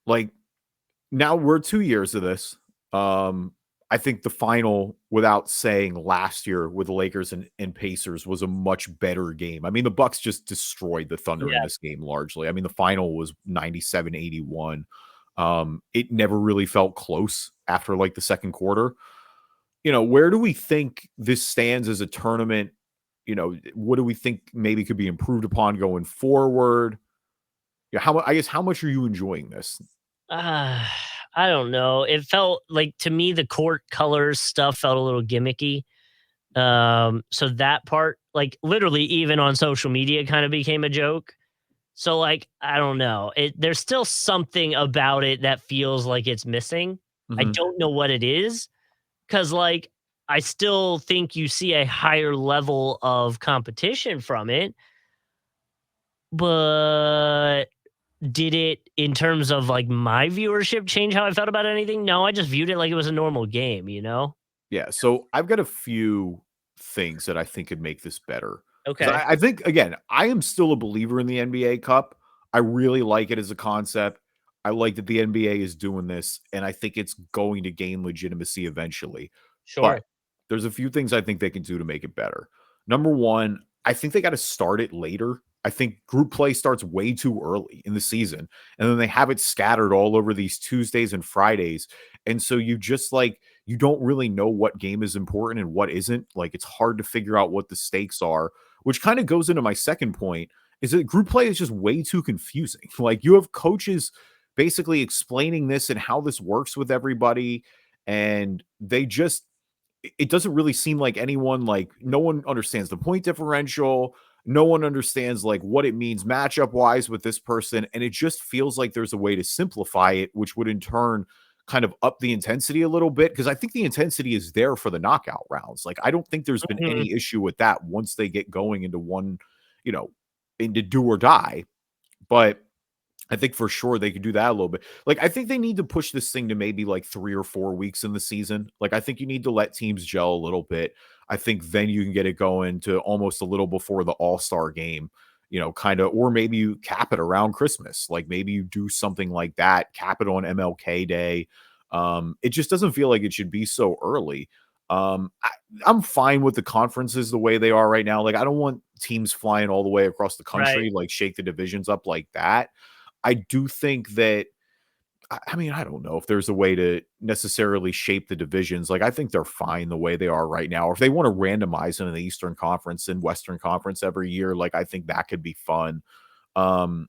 like now we're 2 years of this. I think the final, without saying last year with the Lakers and Pacers was a much better game. I mean, the Bucks just destroyed the Thunder in Yeah. this game largely. I mean, the final was 97-81. It never really felt close after like the second quarter. Where do we think this stands as a tournament? What do we think maybe could be improved upon going forward? Yeah, I guess how much are you enjoying this? Uh, I don't know. It felt like to me the court colors stuff felt a little gimmicky. So that part, like literally even on social media kind of became a joke. So like, I don't know. There's still something about it that feels like it's missing. I Mhm. don't know what it is cuz like I still think you see a higher level of competition from it, but did it in terms of like my viewership change how I felt about anything? No, I just viewed it like it was a normal game, you know? Yeah, so I've got a few things that I think could make this better. Because Okay. I think, again, I am still a believer in the NBA Cup. I really like it as a concept. I like that the NBA is doing this, and I think it's going to gain legitimacy eventually. But Sure. there's a few things I think they can do to make it better. Number one, I think they got to start it later. I think group play starts way too early in the season, and then they have it scattered all over these Tuesdays and Fridays. And so you just like, you don't really know what game is important and what isn't. Like it's hard to figure out what the stakes are, which kind of goes into my second point is that group play is just way too confusing. Like you have coaches basically explaining this and how this works with everybody and they just it doesn't really seem like anyone like no one understands the point differential. No one understands like what it means matchup wise with this person. And it just feels like there's a way to simplify it, which would in turn kind of up the intensity a little bit. Cause I think the intensity is there for the knockout rounds. Like I don't think there's been Mhm. any issue with that once they get going into one, you know, into do or die. But I think for sure they could do that a little bit. Like, I think they need to push this thing to maybe like 3 or 4 weeks in the season. Like, I think you need to let teams gel a little bit. I think then you can get it going to almost a little before the All-Star game, kind of, or maybe you cap it around Christmas. Like, maybe you do something like that, cap it on MLK Day. It just doesn't feel like it should be so early. I'm fine with the conferences the way they are right now. Like, I don't want teams flying all the way across the Right. country, like shake the divisions up like that. I do think that I mean, I don't know if there's a way to necessarily shape the divisions. Like, I think they're fine the way they are right now. If they want to randomize them in the Eastern Conference and Western Conference every year, like I think that could be fun. Um,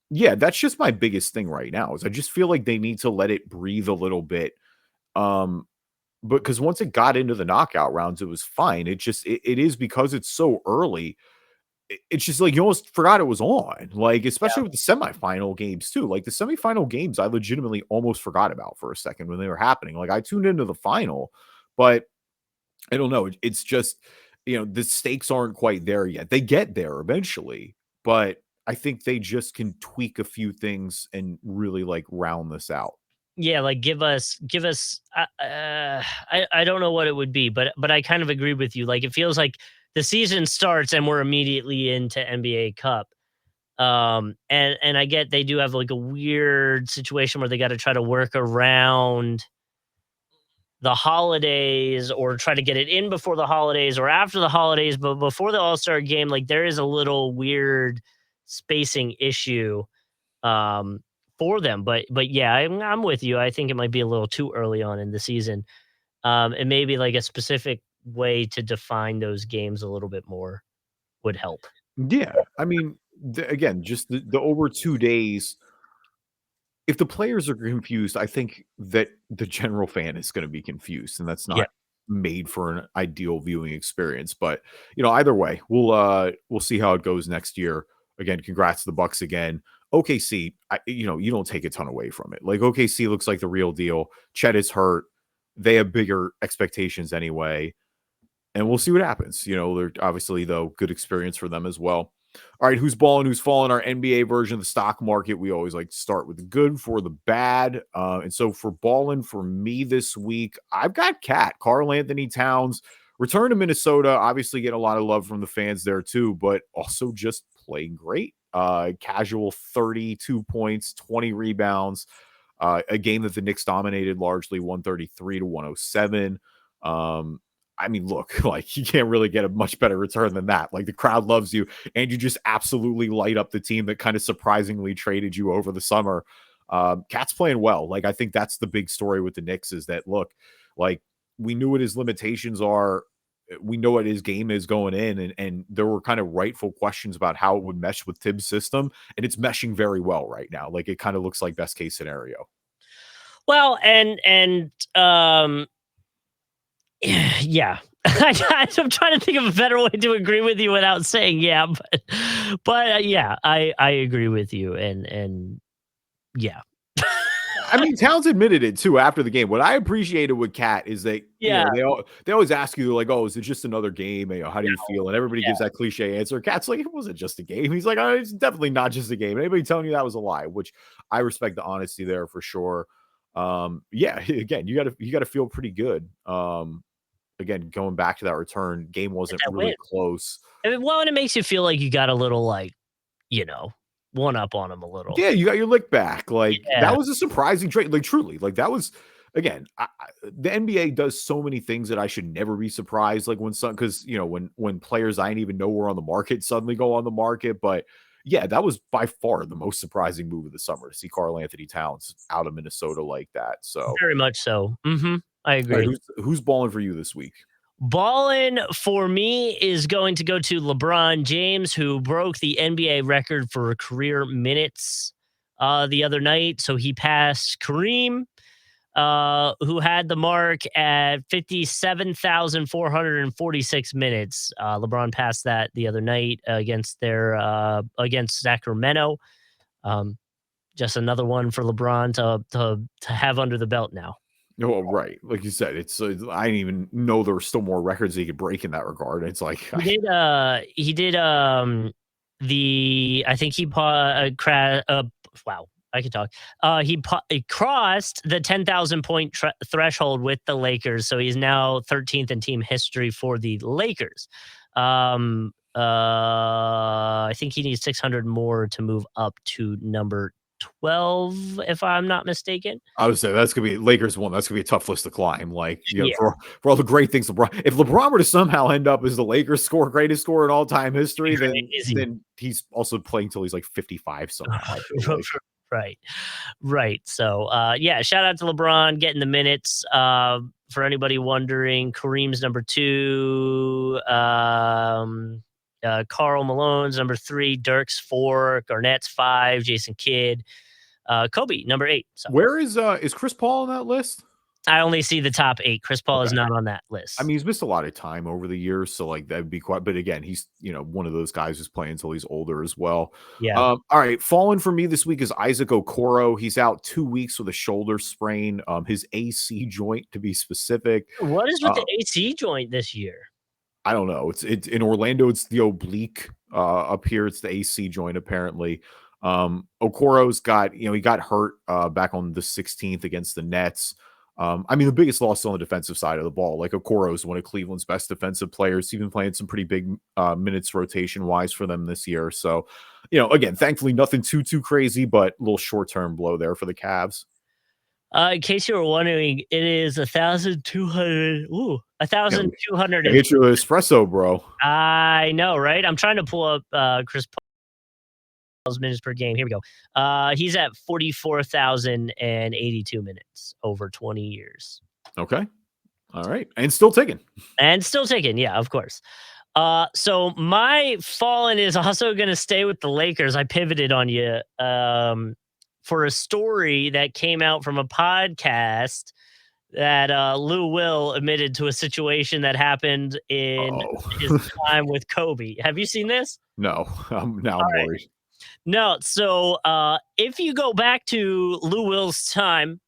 yeah, that's just my biggest thing right now. Is I just feel like they need to let it breathe a little bit. Um, but because once it got into the knockout rounds, it was fine. It is because it's so early. It's just like you almost forgot it was on. Like, especially with the semifinal games too. Like the semifinal games, I legitimately almost forgot about for a second when they were happening. Like I tuned into the final, but I don't know. It's just, the stakes aren't quite there yet. They get there eventually, but I think they just can tweak a few things and really like round this out. Yeah, like give us I don't know what it would be, but I kind of agree with you. Like it feels like the season starts and we're immediately into NBA Cup. And I get they do have like a weird situation where they got to try to work around the holidays or try to get it in before the holidays or after the holidays, but before the All-Star game, like there is a little weird spacing issue um for them. But yeah, I'm with you. I think it might be a little too early on in the season. And maybe like a specific way to define those games a little bit more would help. Yeah. I mean, again, just the over 2 days. If the players are confused, I think that the general fan is going to be confused, and that's Yeah. not made for an ideal viewing experience. But either way, we'll see how it goes next year. Again, congrats to the Bucks again. OKC, you don't take a ton away from it. Like OKC looks like the real deal. Chet is hurt. They have bigger expectations anyway, and we'll see what happens. They're obviously though good experience for them as well. All right, who's balling, who's falling? Our NBA version of the stock market. We always like to start with the good for the bad. And so for balling for me this week, I've got Karl Anthony Towns, return to Minnesota. Obviously, get a lot of love from the fans there too, but also just playing great. Casual 32 points, 20 rebounds. A game that the Knicks dominated largely 133 to 107. I mean, look, like you can't really get a much better return than that. Like the crowd loves you, and you just absolutely light up the team that kind of surprisingly traded you over the summer. Cat's playing well. Like I think that's the big story with the Knicks is that look, like we knew what his limitations are. We know what his game is going in, and there were kind of rightful questions about how it would mesh with Tibbs' system, and it's meshing very well right now. Like it kind of looks like best case scenario. Well, and yeah. I'm trying to think of a better way to agree with you without saying yeah, but yeah, I agree with you, and yeah. I mean, Towns admitted it too after the game. What I appreciated with Cat is that Yeah, they always ask you like, "Oh, is it just another game? How do you feel?" And everybody yeah. gives that cliche answer. Cat's like, "It wasn't just a game." He's like, "Oh, it's definitely not just a game." Anybody telling you that was a lie, which I respect the honesty there for sure. Yeah, again, you gotta feel pretty good. Again, going back to that return, game Get wasn't that win. really close. I mean, well, and it makes you feel like you got a little like, one up on them a little. Yeah, you got your lick back. Like Yeah, that was a surprising trade. Like truly, like that was again. The NBA does so many things that I should never be surprised. Like when some because when players I didn't even know were on the market suddenly go on the market. But yeah, that was by far the most surprising move of the summer to see Karl Anthony Towns out of Minnesota like that. So, very much so. I all right, agree. who's balling for you this week? Ballin for me is going to go to LeBron James, who broke the NBA record for career minutes the other night. So he passed Kareem, who had the mark at 57,446 minutes. LeBron passed that the other night against Sacramento. Um, just another one for LeBron to have under the belt now. Oh, right. Like you said, I didn't even know there were still more records he could break in that regard. It's like I think he wow, I can talk. He crossed the 10,000 point threshold with the Lakers, so he's now 13th in team history for the Lakers. I think he needs 600 more to move up to number 12, if I'm not mistaken. I would say that's gonna be Lakers one. That's gonna be a tough list to climb. Like, Yeah, for all the great things if LeBron were to somehow end up as the Lakers greatest scorer in all time history, crazy. then he's also playing till he's like 55 somehow. I feel like. Right. Right. So, yeah, shout out to LeBron getting the minutes. For anybody wondering, Kareem's number 2, Carl Malone's number 3, Dirk's 4, Garnett's 5, Jason Kidd, Kobe number 8. So Where is Chris Paul on that list? I only see the top 8. Chris Paul is Okay. not on that I list. mean, he's missed a lot of time over the years, so like that'd be quite. But again, he's one of those guys who's playing until he's older as well. Yeah. All right, falling for me this week is Issac Okoro. He's out 2 weeks with a shoulder sprain, his AC joint to be specific. What is with the Uh, AC joint this year? I don't know. It's in Orlando. It's the oblique. Up here, it's the AC joint apparently. Okoro's got he got hurt back on the 16th against the Nets. I mean, the biggest loss is on the defensive side of the ball. Like Okoro is one of Cleveland's best defensive players. He's been playing some pretty big minutes rotation wise for them this year. So, again, thankfully nothing too crazy, but a little short term blow there for the Cavs. In case you were wondering, it is 1,200. Ooh, Yeah, 1,200. get you an espresso, bro. I know, right? I'm trying to pull up Chris Paul's minutes per game. Here we go. He's at 44,082 minutes over 20 years. Okay. All right. And still ticking. And still taking, yeah, of course. So my fallen is also going to stay with the Lakers. I pivoted on you for a story that came out from a podcast that Lou Will admitted to a situation that happened in his time with Kobe. Have you seen this? No, I'm worried. No. So if you go back to Lou Will's time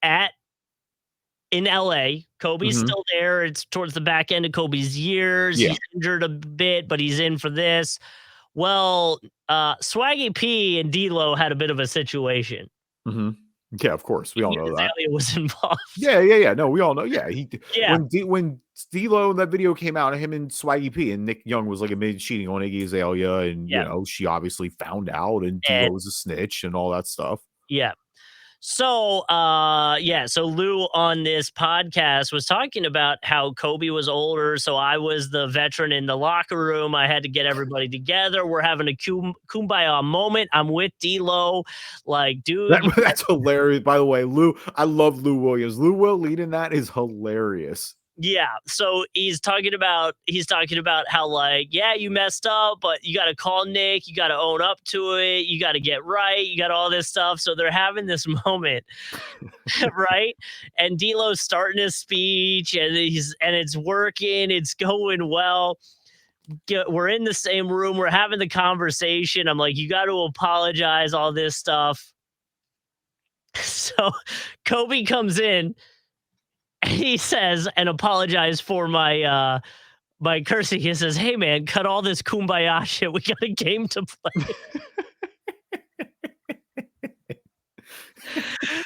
in LA, Kobe's still there. It's towards the back end of Kobe's years. Yeah. He's injured a bit, but he's in for this. Well, Swaggy P and D-Lo had a bit of a situation. Yeah, of course. We all know that. Azalea was involved. Yeah. No, we all know. Yeah, Yeah. When D-Lo that video came out, him and Swaggy P and Nick Young was like admitted cheating on Iggy Azalea, and she obviously found out, and D-Lo was a snitch and all that stuff. Yeah. So, so Lou on this podcast was talking about how Kobe was older. So I was the veteran in the locker room. I had to get everybody together. We're having a kumbaya moment. I'm with D-Lo. Like, dude. That's hilarious. By the way, Lou, I love Lou Williams. Lou Will leading that is hilarious. Yeah. So he's talking about how, like, yeah, you messed up, but you got to call Nick. You got to own up to it. You got to get right. You got all this stuff. So they're having this moment, right? And D'Lo's starting his speech, and it's working. It's going well. We're in the same room. We're having the conversation. I'm like, you got to apologize, all this stuff. So Kobe comes in. He says, and apologize for my cursing. He says, "Hey man, cut all this kumbaya shit. We got a game to play."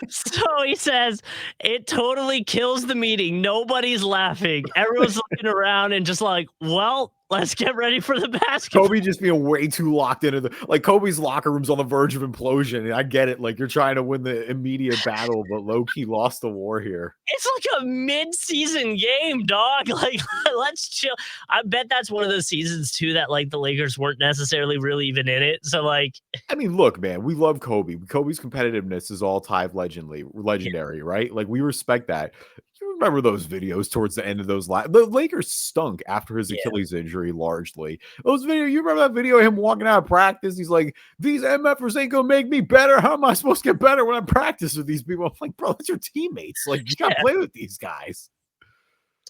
So he says, it totally kills the meeting. Nobody's laughing. Everyone's looking around and just like, well, let's get ready for the basketball. Kobe just being way too locked into Kobe's locker room's on the verge of implosion. And I get it. Like, you're trying to win the immediate battle, but low-key lost the war here. It's like a mid-season game, dog. Like, let's chill. I bet that's one of those seasons too that like the Lakers weren't necessarily really even in it. So like, I mean, look, man, we love Kobe. Kobe's competitiveness is all-time legendary, right? Like, we respect that. You remember those videos towards the end of those the Lakers stunk after his Achilles injury largely. Those videos, you remember that video of him walking out of practice? He's like, these MFers ain't gonna make me better. How am I supposed to get better when I practice with these people? I'm like, bro, that's your teammates. Like, you gotta play with these guys.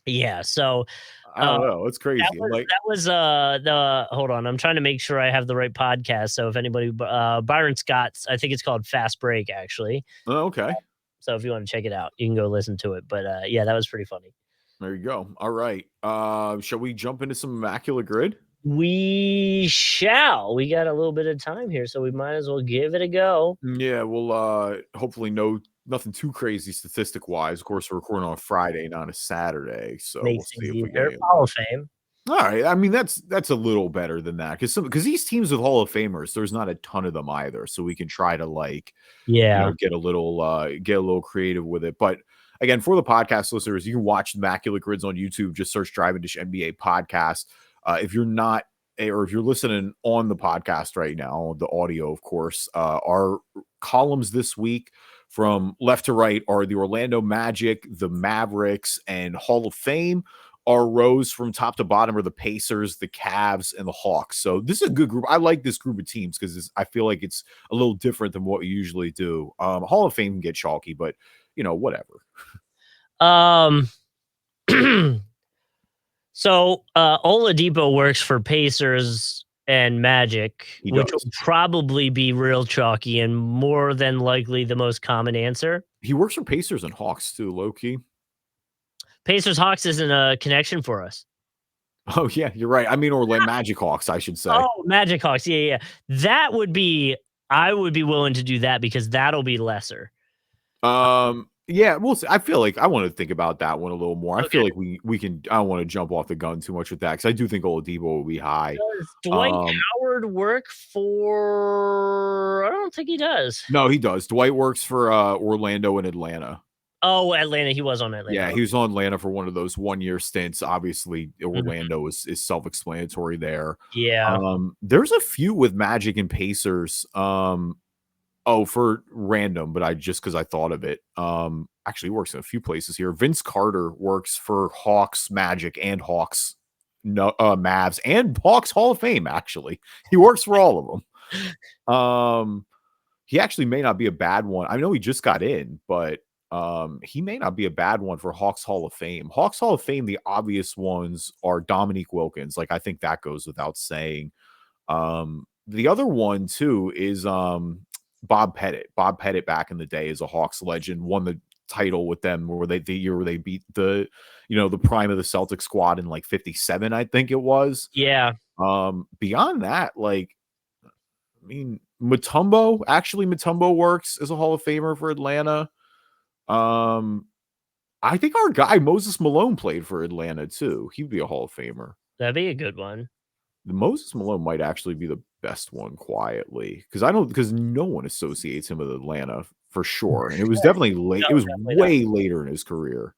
Yeah, so I don't know. It's crazy. That was the hold on. I'm trying to make sure I have the right podcast. So if anybody, Byron Scott's, I think it's called Fast Break, actually. Oh, okay. So if you want to check it out, you can go listen to it. But yeah, that was pretty funny. There you go. All right. Shall we jump into some Immaculate Grid? We shall. We got a little bit of time here, so we might as well give it a go. Yeah, we'll hopefully nothing too crazy statistic wise. Of course, we're recording on a Friday, not a Saturday. So we'll see if we get Hall of Fame. All right. I mean, that's a little better than that because these teams with Hall of Famers, there's not a ton of them either. So we can try to get a little creative with it. But again, for the podcast listeners, you can watch Immaculate Grids on YouTube. Just search Driving Dish NBA podcast. If you're not, or if you're listening on the podcast right now, the audio, of course, our columns this week from left to right are the Orlando Magic, the Mavericks, and Hall of Fame. Our rows from top to bottom are the Pacers, the Cavs, and the Hawks. So this is a good group. I like this group of teams because I feel like it's a little different than what we usually do. Hall of Fame can get chalky, but whatever. Um, so Oladipo works for Pacers and Magic, He which will does. probably be real chalky and more than likely the most common answer. He works for Pacers and Hawks too, low key. Pacers Hawks isn't a connection for us. Oh yeah, you're right. I mean, or Magic Hawks, I should say. Oh, Magic Hawks. Yeah, yeah. That would be I would be willing to do that because that'll be lesser. Yeah, we'll see. I feel like I want to think about that one a little more. I Okay. feel like we can. I don't want to jump off the gun too much with that because I do think Oladipo will be high. Does Dwight Um, Howard work for I don't think he does. no, he does. Dwight works for Orlando and Atlanta. Oh, Atlanta. He was on Yeah, Atlanta. he was on Atlanta for one of those 1 year stints. Obviously, Mhm. Orlando is self explanatory there. Yeah. There's a few with Magic and Pacers. Oh, for random, but I just because I thought of it. Actually works in a few places here. Vince Carter works for Hawks, Magic, and Hawks, no, Mavs, and Hawks Hall of Fame. Actually, he works for all of them. He actually may not be a bad one. I know he just got in, but he may not be a bad one for Hawks Hall of Fame. Hawks Hall of Fame, the obvious ones are Dominique Wilkins. Like I think that goes without saying. The other one too is Bob Pettit. Bob Pettit back in the day is a Hawks legend, won the title with them where the year where they beat the the prime of the Celtic squad in like 57, I think it was. Yeah. Beyond that, like I mean Mutombo works as a Hall of Famer for Atlanta. Um I think our guy Moses Malone played for Atlanta too. He'd be a Hall of Famer. That'd be a good one. The Moses Malone might actually be the best one quietly because no one associates him with Atlanta for sure, and it was definitely late. No, It was definitely not. way later in his career.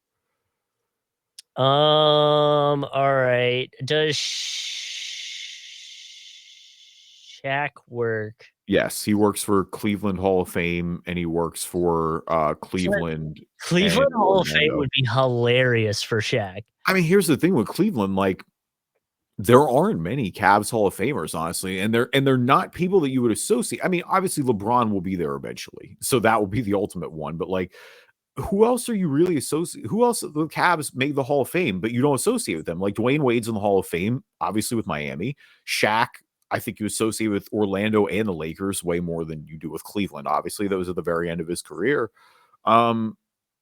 All right. Does Shaq work? Yes, he works for Cleveland Hall of Fame, and he works for Cleveland and Cleveland Hall of Fame Orlando. would be hilarious for Shaq. I mean, here's the thing with Cleveland, like there aren't many Cavs Hall of Famers, honestly, and they're not people that you would associate. I mean, obviously LeBron will be there eventually, so that will be the ultimate one. But like, who else are you really associate? Who else the Cavs made the Hall of Fame, but you don't associate with them? Like Dwayne Wade's in the Hall of Fame, obviously with Miami. Shaq, I think you associate with Orlando and the Lakers way more than you do with Cleveland. Obviously, that was at the very end of his career. Um,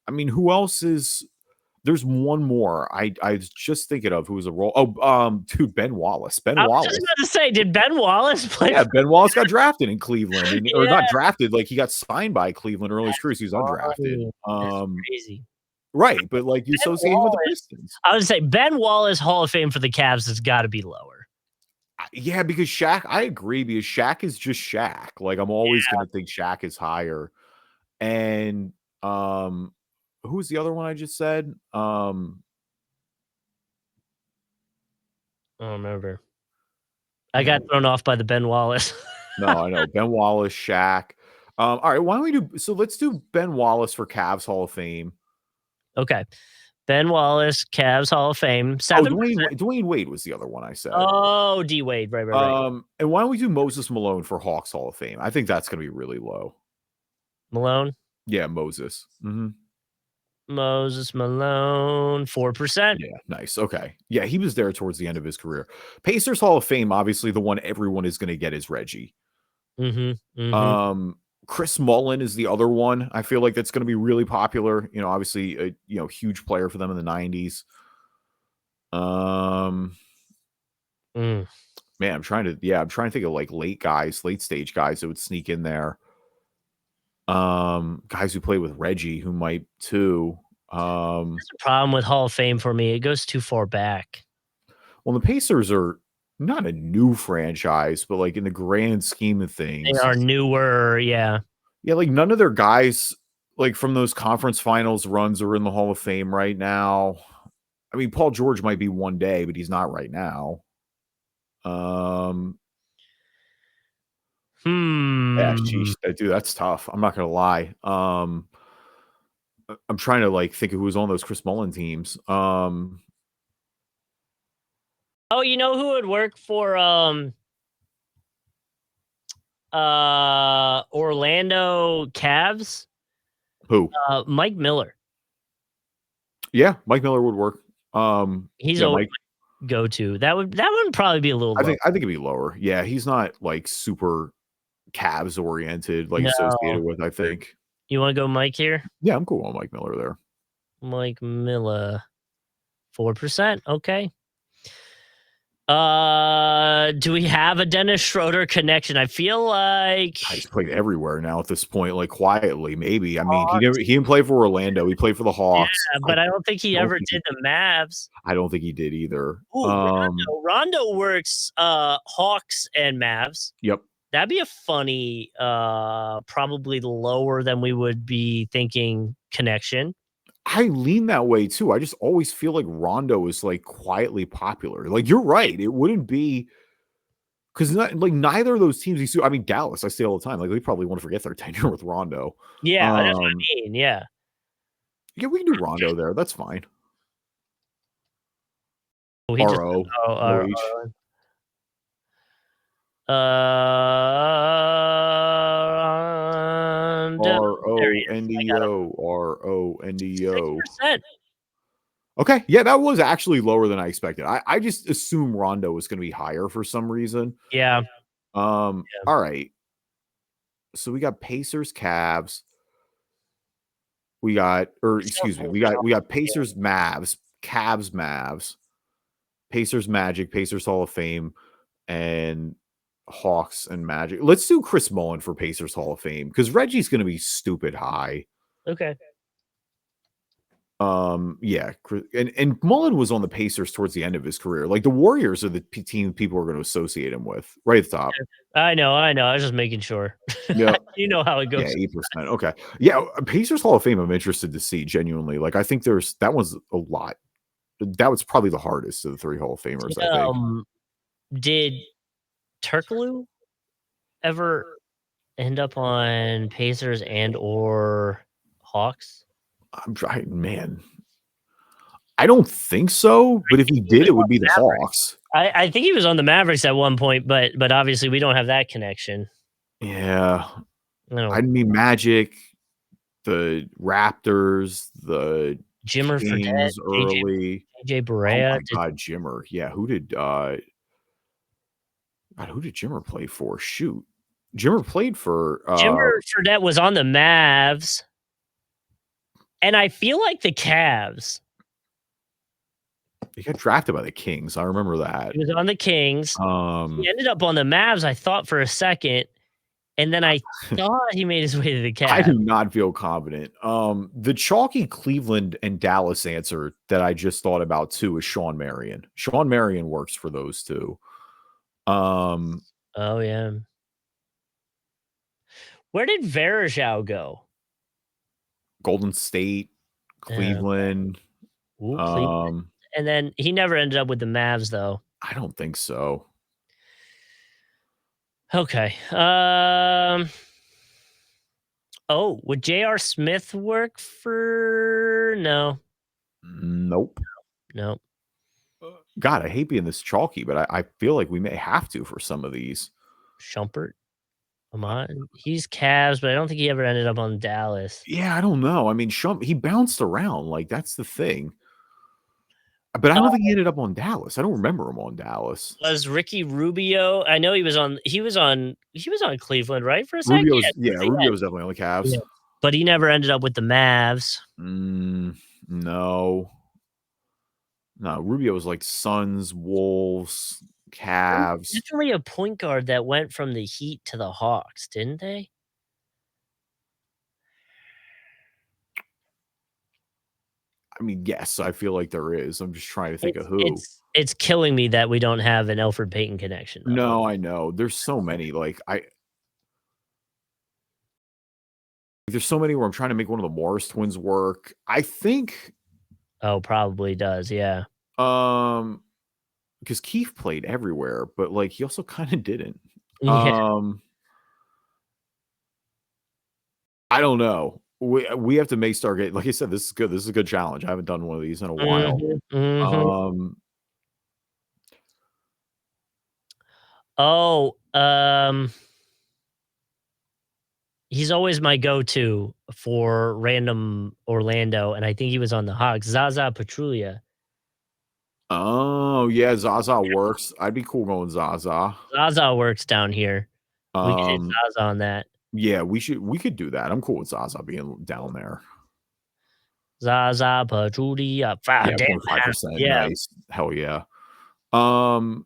I mean, who else is there's one more I was just thinking of who was a role. Oh, dude, Ben Wallace. Ben I was just Wallace. about to say, did Ben Wallace play Yeah, for Ben Wallace got drafted in Cleveland, or Yeah. not drafted, like he got signed by Cleveland early in his career. So he was undrafted. Funny. That's crazy. Right, but like you Ben associate him with the Wallace Pistons. I would say Ben Wallace Hall of Fame for the Cavs has gotta be lower. Yeah, because Shaq, I agree, because Shaq is just Shaq. Like I'm always Yeah. gonna think Shaq is higher. And who's the other one I just said? I don't remember. I got Man, thrown off by the Ben Wallace. no, I know. Ben Wallace, Shaq. All right, why don't we let's do Ben Wallace for Cavs Hall of Fame. Okay. Ben Wallace, Cavs Hall of Fame, Oh, 7%. Dwayne Wade was the other one I said. Oh, D Wade. Right, right, right. And why don't we do Moses Malone for Hawks Hall of Fame? I think that's gonna be really low. Malone. Yeah, Moses. Moses Malone, 4%. Yeah, nice. Okay. Yeah, he was there towards the end of his career. Pacers Hall of Fame, obviously the one everyone is gonna get is Reggie. Mhm, mhm. Chris Mullin is the other one. I feel like that's gonna be really popular. Obviously a huge player for them in the 90s. Mm. Man, I'm trying to think of like late stage guys that would sneak in there. Guys who play with Reggie who might too. That's the problem with Hall of Fame for me. It goes too far back. Well, the Pacers are not a new franchise, but like in the grand scheme of They things, are newer, yeah. yeah, like none of their guys like from those conference finals runs are in the Hall of Fame right now. I mean, Paul George might be one day, but he's not right now. Yeah, Hmm. sheesh, dude, that's tough. I'm not gonna lie. I'm trying to like think of who's on those Chris Mullin teams. Oh, you know who would work for, Orlando Cavs? Who? Mike Miller. Yeah, Mike Miller would work. He's Yeah, always Mike. my go-to. That would probably be a little I low. think it'd be lower. Yeah, he's not like super Cavs oriented, like No. associated with. I think. You wanna go Mike here? Yeah, I'm cool on Mike Miller there. Mike Miller, 4%, okay. Do we have a Dennis Schroeder connection? I feel like He's played everywhere now at this point, like quietly, maybe. I mean, Hawks. he didn't play for Orlando. He played for the Yeah, Hawks. but I don't think he Don't ever think he did the Mavs. I don't think he did either. Ooh, Rondo works, Hawks and Mavs. Yep. That'd be a funny, probably lower than we would be thinking connection. I lean that way too. I just always feel like Rondo is like quietly popular. Like you're right. It wouldn't be because like neither of those teams. I mean, Dallas. I say all the time. Like they probably want to forget their tenure with Rondo. Yeah, that's what I mean, yeah. Yeah, we can do Rondo there. That's fine. Oh, he just RO, oh, OH. There he is. I got him. RONDO. 6%. Okay, yeah, that was actually lower than I expected. I just assume Rondo was going to be higher for some reason. Yeah. All right. So we got Pacers, Cavs. We got, or excuse me, we got Pacers, Mavs, Cavs, Mavs, Pacers, Magic, Pacers Hall of Fame, and Hawks and Magic. Let's do Chris Mullin for Pacers Hall of Fame because Reggie's going to be stupid high. Okay. Yeah, and Mullin was on the Pacers towards the end of his career. Like the Warriors are the team people are going to associate him with, right at the top. I know. I was just making sure. Yeah, you know how it goes. Yeah, 8%. Okay, yeah, Pacers Hall of Fame. I'm interested to see genuinely. Like I think that one's a lot. That was probably the hardest of the 3 Hall of Famers. I think. Did Turkoglu ever end up on Pacers and or Hawks? I'm trying, man. I don't think so, but if he did, it would be the Hawks. I think he was on the Mavericks at one point, but obviously we don't have that connection. Yeah, I mean Magic, the Raptors, the Jimmer Kings Fredette, early. JJ Oh Barea. my God, Jimmer. Yeah, who did Jimmer play for? Shoot, Jimmer played for. Jimmer Fredette was on the Mavs, and I feel like the Cavs. He got drafted by the Kings. I remember that. He was on the Kings. He ended up on the Mavs, I thought, for a second, and then I thought he made his way to the Cavs. I do not feel confident. The chalky Cleveland and Dallas answer that I just thought about too is Shawn Marion. Shawn Marion works for those two. Oh yeah. Where did Verajao go? Golden State, Cleveland. Cleveland. And then he never ended up with the Mavs, though. I don't think so. Okay. Oh, would J.R. Smith work for? No. Nope. No. God, I hate being this chalky, but I feel like we may have to for some of these. Shumpert. He's Cavs, but I don't think he ever ended up on Dallas. Yeah, I don't know. I mean, he bounced around. Like that's the thing. But I don't think he ended up on Dallas. I don't remember him on Dallas. Was Ricky Rubio? I know he was on Cleveland, right? For a second. Rubio was definitely on the Cavs. Yeah. But he never ended up with the Mavs. No. No, Rubio was like Suns, Wolves, Cavs. Definitely a point guard that went from the Heat to the Hawks, didn't they? I mean, yes, I feel like there is. I'm just trying to think of who. It's killing me that we don't have an Elfrid Payton connection. Though. No, I know. There's so many. There's so many where I'm trying to make one of the Morris twins work. I think. Oh, probably does. Yeah. Because Keith played everywhere, but like he also kind of didn't. Yeah. I don't know. We have to make Stargate. Like I said, this is good. This is a good challenge. I haven't done one of these in a while. He's always my go-to. for random Orlando, and I think he was on the Hawks. Zaza Pachulia. Oh yeah, Zaza works. I'd be cool going Zaza. Zaza works down here. We could hit Um, Zaza on that. yeah, we could do that. I'm cool with Zaza being down there. Zaza Pachulia. Yeah, Damn. 0.5%. Yeah. Nice. Hell yeah. All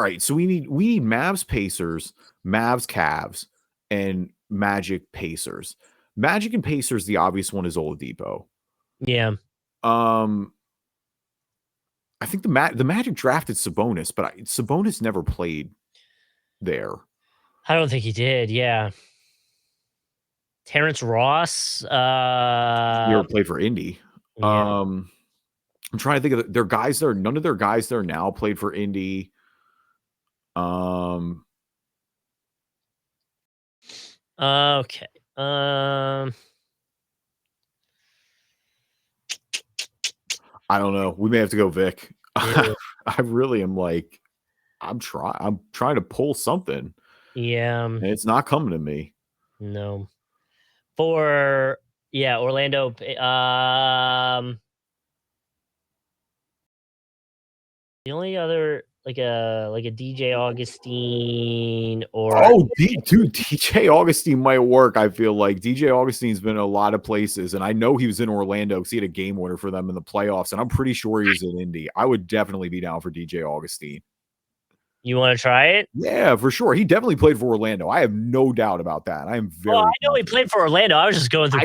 right, so we need Mavs Pacers, Mavs Cavs, and Magic Pacers. Magic and Pacers, the obvious one is Oladipo. Yeah. I think the Magic drafted Sabonis, but Sabonis never played there. I don't think he did. Yeah. Terrence Ross. He never played for Indy. Yeah. I'm trying to think of their guys there. None of their guys there now played for Indy. Okay. I don't know. We may have to go Vic. Yeah. I really am like, I'm trying to pull something. Yeah. And it's not coming to me. No. For Orlando. The only other like a DJ Augustine or Dude, DJ Augustine might work. I feel like DJ Augustine's been in a lot of places, and I know he was in Orlando because he had a game winner for them in the playoffs, and I'm pretty sure he was in Indy. I would definitely be down for DJ Augustine. You want to try it? Yeah, for sure. He definitely played for Orlando. I have no doubt about that. I am very. I know he played for Orlando. I was just going through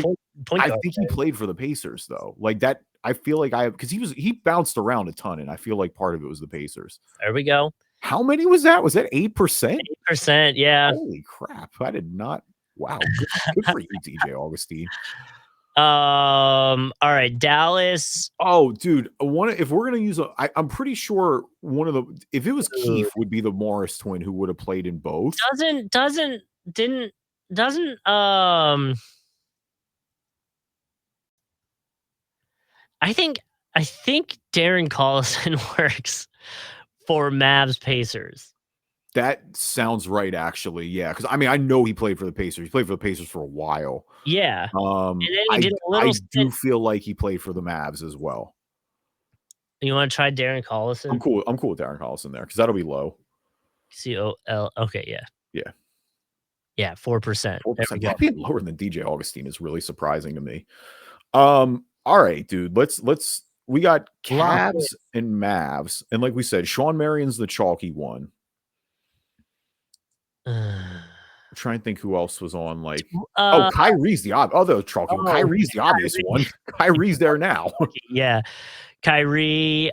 I think he played for the Pacers though. Like that, I feel like because he bounced around a ton, and I feel like part of it was the Pacers. There we go. How many was that? Was that 8%? 8%, yeah. Holy crap! I did not. Wow, good for you, DJ Augustine. All right, Dallas. Oh, dude, if we're gonna use I'm pretty sure if it was Keith would be the Morris twin who would have played in both. Doesn't I think Darren Collison works for Mavs Pacers. That sounds right, actually. Yeah, because I mean, I know he played for the Pacers. He played for the Pacers for a while. Yeah. And then he did a I little do feel like he played for the Mavs as well. You want to try Darren Collison? I'm cool with Darren Collison there because that'll be low. COL. Okay, yeah. Yeah. Yeah, 4%. 4%. That being lower than DJ Augustine is really surprising to me. All right, dude. We got Cavs and Mavs, and like we said, Sean Marion's the chalky one. I'm trying to think who else was on. Like, Kyrie's the chalky one. Kyrie's the obvious one. Kyrie's there now. Yeah, Kyrie.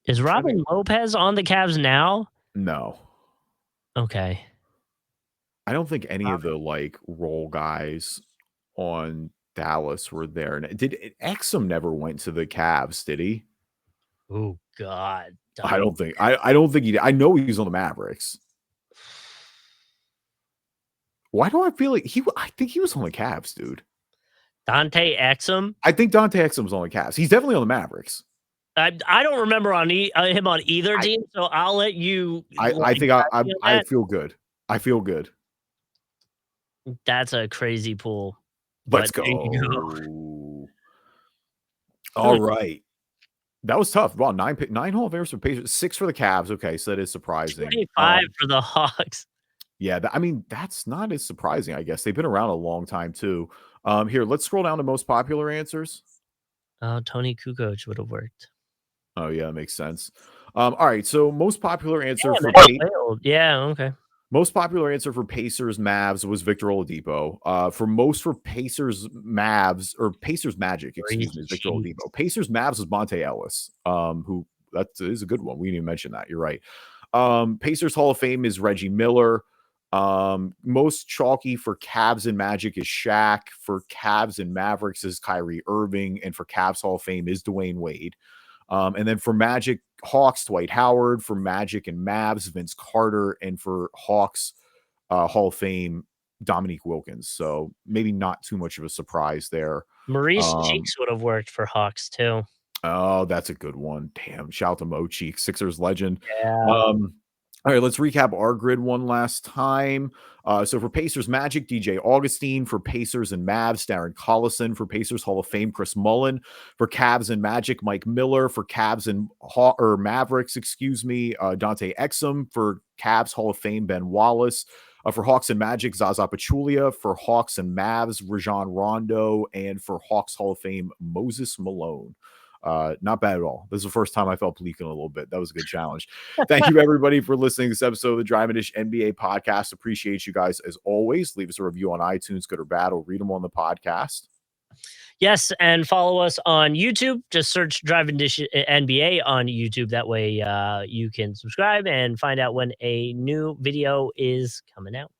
Is Robin Lopez on the Cavs now? No. Okay. I don't think any of the like role guys on Dallas were there. Did Exum never went to the Cavs? Did he? Oh God. I don't think he did. I know he was on the Mavericks. Why do I feel like I think he was on the Cavs, dude. Dante Exum? I think Dante Exum was on the Cavs. He's definitely on the Mavericks. I don't remember him on either team, so I'll let you. I think I feel good. I feel good. That's a crazy pool. Let's go. All right. That was tough. Wow, 9 Hall of Famers for Pacers, 6 for the Cavs. Okay, so that is surprising. 25 for the Hawks. Yeah, I mean, that's not as surprising, I guess. They've been around a long time, too. Here, let's scroll down to most popular answers. Tony Kukoc would have worked. Oh, yeah, that makes sense. All right, so most popular answer for okay. Most popular answer for Pacers Mavs was Victor Oladipo. For Pacers Mavs or Pacers Magic, excuse me, is Victor Oladipo. Pacers Mavs was Monte Ellis, who that is a good one. We didn't even mention that. You're right. Pacers Hall of Fame is Reggie Miller. Most chalky for Cavs and Magic is Shaq. For Cavs and Mavericks is Kyrie Irving, and for Cavs Hall of Fame is Dwayne Wade. And then for Magic Hawks, Dwight Howard. For Magic and Mavs, Vince Carter. And for Hawks Hall of Fame, Dominique Wilkins. So maybe not too much of a surprise there. Maurice Cheeks would have worked for Hawks too. Oh, that's a good one. Damn, shout out to Mo Cheeks, Sixers legend. Yeah. All right, let's recap our grid one last time. So for Pacers Magic, DJ Augustine. For Pacers and Mavs, Darren Collison. For Pacers Hall of Fame, Chris Mullin. For Cavs and Magic, Mike Miller. For Cavs and Mavericks, Dante Exum. For Cavs Hall of Fame, Ben Wallace. For Hawks and Magic, Zaza Pachulia. For Hawks and Mavs, Rajon Rondo. And for Hawks Hall of Fame, Moses Malone. Not bad at all. This is the first time I felt Bleak in a little bit. That was a good challenge. Thank you, everybody, for listening to this episode of the Driving Dish NBA podcast. Appreciate you guys as always. Leave us a review on iTunes, good or bad. We'll read them on the podcast. Yes, and follow us on YouTube. Just search Driving Dish NBA on YouTube. That way you can subscribe and find out when a new video is coming out.